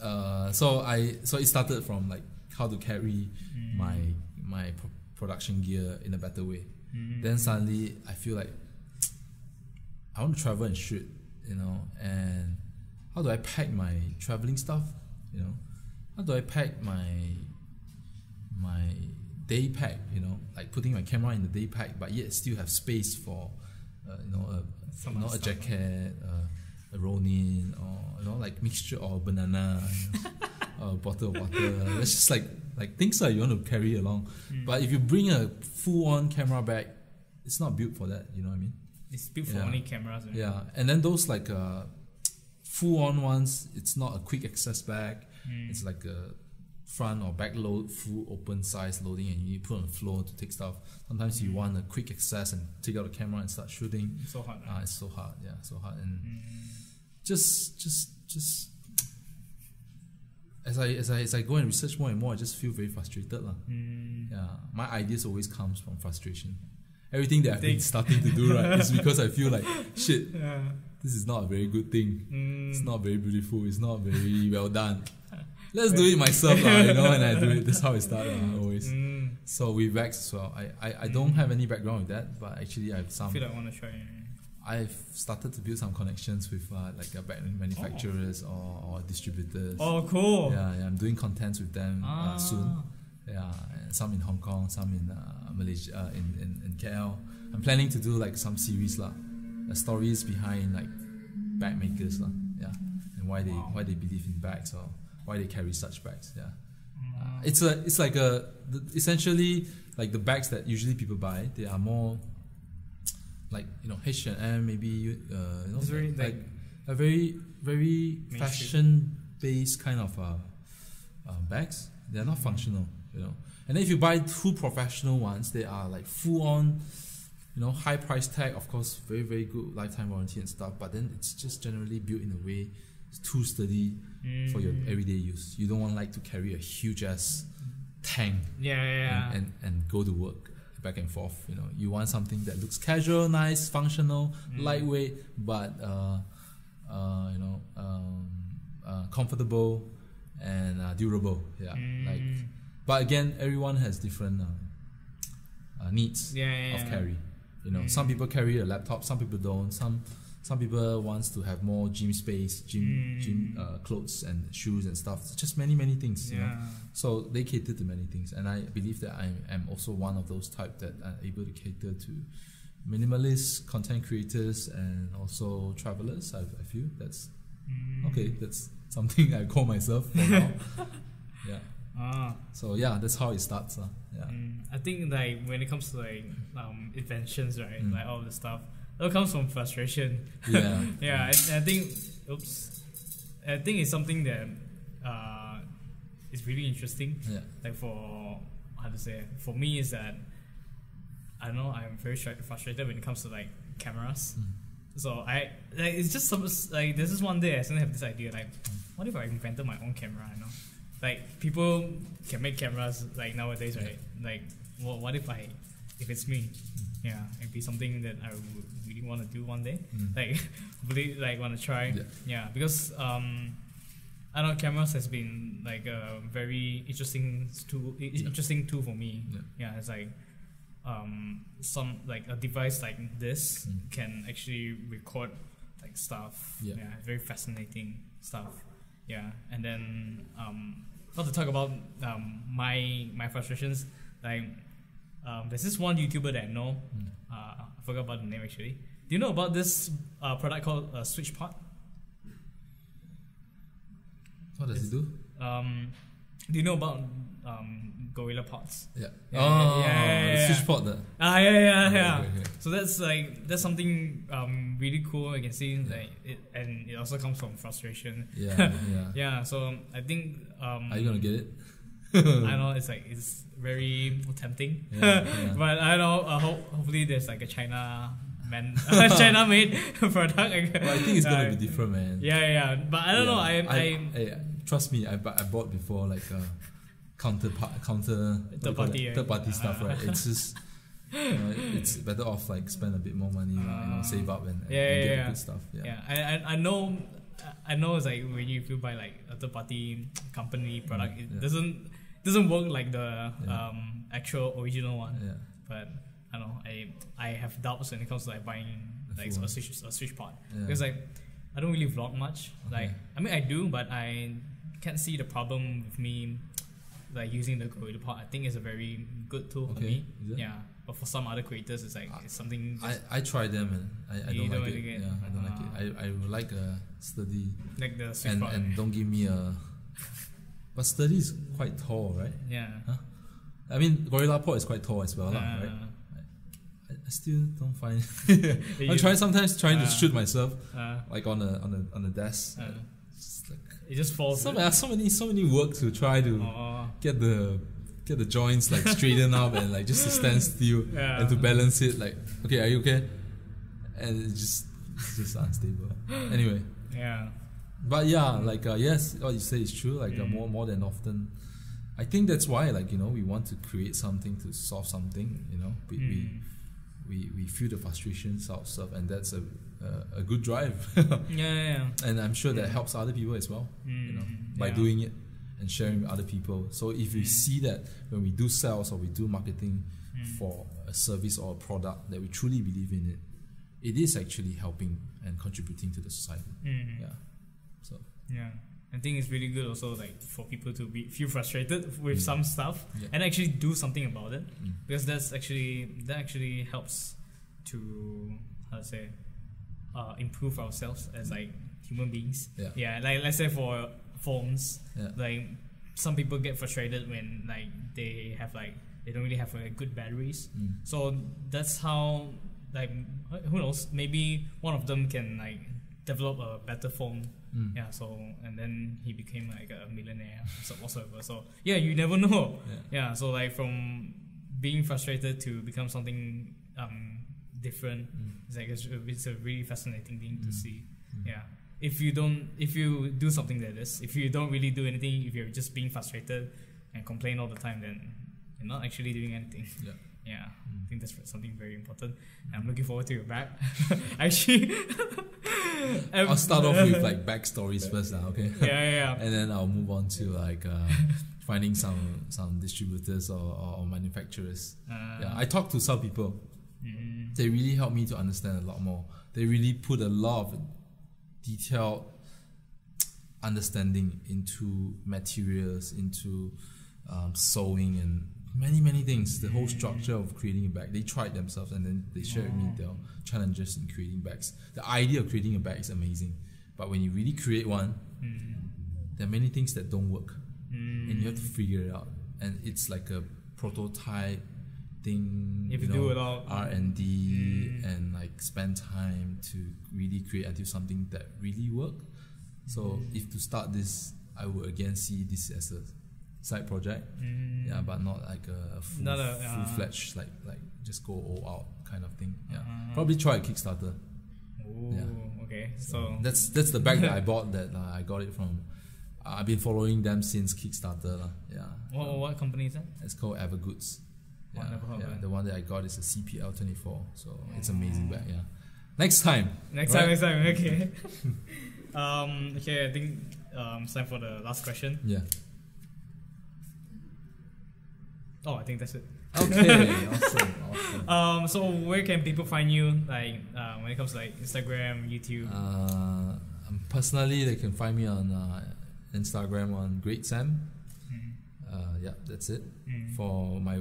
Speaker 3: And so it started from like how to carry my production gear in a better way. Then suddenly I feel like I want to travel and shoot, you know, and how do I pack my traveling stuff, you know? How do I pack my day pack, you know, like putting my camera in the day pack, but yet still have space for, a jacket, a Ronin, or, you know, like mixture or banana, you know, or a bottle of water. That's just like things that you want to carry along. But if you bring a full-on camera bag, it's not built for that. You know what I mean?
Speaker 2: It's built for only cameras. Right?
Speaker 3: Yeah, and then those like full-on ones, it's not a quick access bag. It's like a front or back load, full open size loading, and you put on the floor to take stuff. Sometimes you want a quick access and take out the camera and start shooting.
Speaker 2: It's so hard. Right?
Speaker 3: It's so hard. Yeah, so hard. And just as I go and research more and more, I just feel very frustrated. Yeah, my ideas always comes from frustration. Everything that I've been starting to do right is because I feel like shit. Yeah. This is not a very good thing. It's not very beautiful. It's not very well done. Let's do it myself, you know, and I do it. That's how I start always. So with bags as well, I don't have any background with that, but actually I have some.
Speaker 2: I feel like I want to try.
Speaker 3: I've started to build some connections with like bag manufacturers or distributors.
Speaker 2: Oh, cool.
Speaker 3: Yeah, I'm doing contents with them soon. Yeah, and some in Hong Kong, some in Malaysia, in KL. I'm planning to do like some series stories behind like bag makers yeah, and why they believe in bags or why they carry such bags. Yeah, it's like essentially like the bags that usually people buy. They are more like H&M, maybe
Speaker 2: it's very,
Speaker 3: like a very fashion based kind of bags. They are not functional, And then if you buy two professional ones, they are like full on, high price tag, of course, very, very good lifetime warranty and stuff, but then it's just generally built in a way it's too sturdy for your everyday use. You don't want like to carry a huge ass tank and go to work back and forth. You want something that looks casual, nice, functional, lightweight, but comfortable and durable. Yeah, but again, everyone has different needs of carry. Some people carry a laptop, some people don't. Some people wants to have more gym space, gym clothes and shoes and stuff. It's just many things. So they cater to many things, and I believe that I am also one of those type that are able to cater to minimalist content creators and also travelers. I feel that's okay. That's something I call myself for now. Yeah. So yeah, that's how it starts. Yeah.
Speaker 2: I think like when it comes to like inventions, right? Like all the stuff, it all comes from frustration.
Speaker 3: Yeah.
Speaker 2: Yeah. I think. I think it's something that is really interesting. Yeah. Like for me is that I don't know, I'm very frustrated when it comes to like cameras. So it's just like there's this one day I suddenly have this idea like, what if I invented my own camera? Like people can make cameras like nowadays, right? Like, well, what if it's me? Yeah, it'd be something that I would really want to do one day. Like, really like want to try. Yeah, because I don't know, cameras has been like a very interesting tool for me. Yeah, it's like some like a device like this can actually record like stuff. Yeah, very fascinating stuff. Yeah, and then not to talk about my frustrations. Like there's this one YouTuber that I know. I forgot about the name actually. Do you know about this product called Switch Pod?
Speaker 3: What does it do?
Speaker 2: Do you know about Gorilla Pods?
Speaker 3: Yeah.
Speaker 2: Yeah.
Speaker 3: Switch Pod.
Speaker 2: Okay. So that's something really cool. I can see like it, and it also comes from frustration. Yeah. So I think.
Speaker 3: Are you gonna get it?
Speaker 2: I know it's very tempting, but I know hopefully there's like a China made product.
Speaker 3: Well, I think it's gonna be different, man.
Speaker 2: Yeah. But I don't know. I
Speaker 3: trust me. I bought before like counter third party stuff, right? It's just it's better off like spend a bit more money, save up and get the good stuff.
Speaker 2: I know it's like when you buy like a third party company product, it doesn't work like the actual original one. But I don't know, I have doubts when it comes to like buying like a Switch Pod because like I don't really vlog much. Like I mean I do, but I can't see the problem with me like using the Gorilla Pod. I think it's a very good tool for me. Yeah, but for some other creators, it's like it's something.
Speaker 3: I try them and I don't like it. Yeah, I don't like it. I would like a sturdy
Speaker 2: like the Switch Pod,
Speaker 3: and don't give me a. But sturdy is quite tall, right?
Speaker 2: Yeah.
Speaker 3: Huh? I mean, Gorilla Pod is quite tall as well, right? I still don't find. I'm sometimes trying to shoot myself, like on a desk.
Speaker 2: It just falls.
Speaker 3: So many work to try to get the joints like straightened up and like just to stand still and to balance it. Like, okay, are you okay? And it's just unstable. Anyway.
Speaker 2: Yeah.
Speaker 3: But yeah, like yes, what you say is true. Like more than often, I think that's why we want to create something to solve something. We feel the frustrations ourselves, and that's a good drive.
Speaker 2: Yeah.
Speaker 3: And I'm sure that helps other people as well. By doing it and sharing with other people. So if we see that when we do sales or we do marketing for a service or a product that we truly believe in it, it is actually helping and contributing to the society. Yeah. So
Speaker 2: yeah, I think it's really good also like for people to feel frustrated with some stuff and actually do something about it, because that actually helps to improve ourselves as like human beings. Yeah, like let's say for phones, like some people get frustrated when like they don't really have good batteries. So that's how, like, who knows, maybe one of them can like develop a better phone. Yeah, so and then he became like a millionaire or whatsoever. So yeah, you never know. Yeah, so like from being frustrated to become something different, it's a really fascinating thing to see. Yeah, if you do something like this, if you don't really do anything, if you're just being frustrated and complain all the time, then you're not actually doing anything. Yeah, I think that's something very important. And I'm looking forward to your back. Actually,
Speaker 3: I'll start off with like backstories first now, okay?
Speaker 2: Yeah.
Speaker 3: And then I'll move on to like finding some distributors or manufacturers. I talked to some people. They really helped me to understand a lot more. They really put a lot of detailed understanding into materials, into sewing and many things. The whole structure of creating a bag. They tried themselves and then they shared with me their challenges in creating bags. The idea of creating a bag is amazing, but when you really create one, there are many things that don't work, and you have to figure it out. And it's like a prototype thing.
Speaker 2: If you do it all
Speaker 3: R&D and like spend time to really create until something that really work. So if to start this, I would again see this as a side project, but not like a full-fledged like just go all out kind of thing. Probably try a Kickstarter.
Speaker 2: Okay, so
Speaker 3: that's the bag that I bought. That I got it from. I've been following them since Kickstarter.
Speaker 2: What company is that?
Speaker 3: It's called Evergoods. The one that I got is a CPL24. So it's amazing bag. Next time.
Speaker 2: Okay. Okay, I think it's time for the last question. I think that's it.
Speaker 3: Okay, awesome.
Speaker 2: So where can people find you? Like when it comes to like Instagram, YouTube.
Speaker 3: Personally, they can find me on Instagram on Great Sam. That's it. For my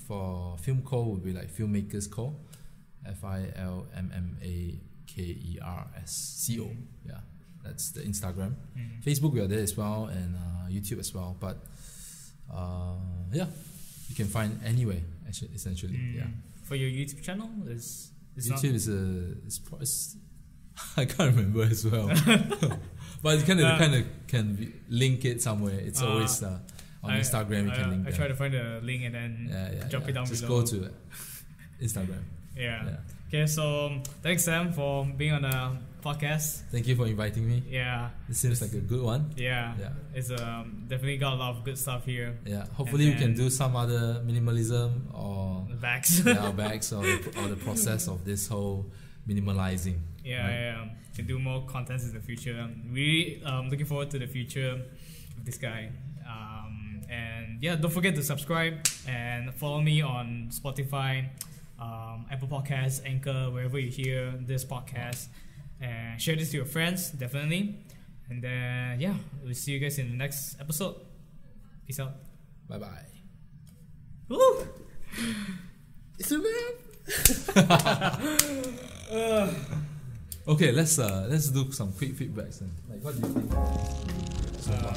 Speaker 3: for Film Co would be like Filmmakers Co. FILMMAKERSCO. That's the Instagram. Facebook we are there as well, and YouTube as well. But you can find anywhere essentially.
Speaker 2: For your YouTube channel,
Speaker 3: YouTube is I can't remember as well. But you kind of can link it somewhere. It's always on Instagram. You can link.
Speaker 2: I try to find a link and then drop it down
Speaker 3: just
Speaker 2: below.
Speaker 3: Just go to Instagram.
Speaker 2: Okay, so thanks Sam for being on the podcast.
Speaker 3: Thank you for inviting me. It seems like a good one.
Speaker 2: It's definitely got a lot of good stuff here.
Speaker 3: Hopefully we can do some other minimalism or
Speaker 2: bags.
Speaker 3: Bags or the process of this whole minimalizing.
Speaker 2: To do more contents in the future. I'm really looking forward to the future of this guy. And don't forget to subscribe and follow me on Spotify, Apple Podcasts, Anchor, wherever you hear this podcast. And share this to your friends, definitely. And then, we'll see you guys in the next episode. Peace out.
Speaker 3: Bye-bye.
Speaker 2: Woo!
Speaker 3: It's a wrap! Okay, let's do some quick feedbacks then. Like, what do you think so far?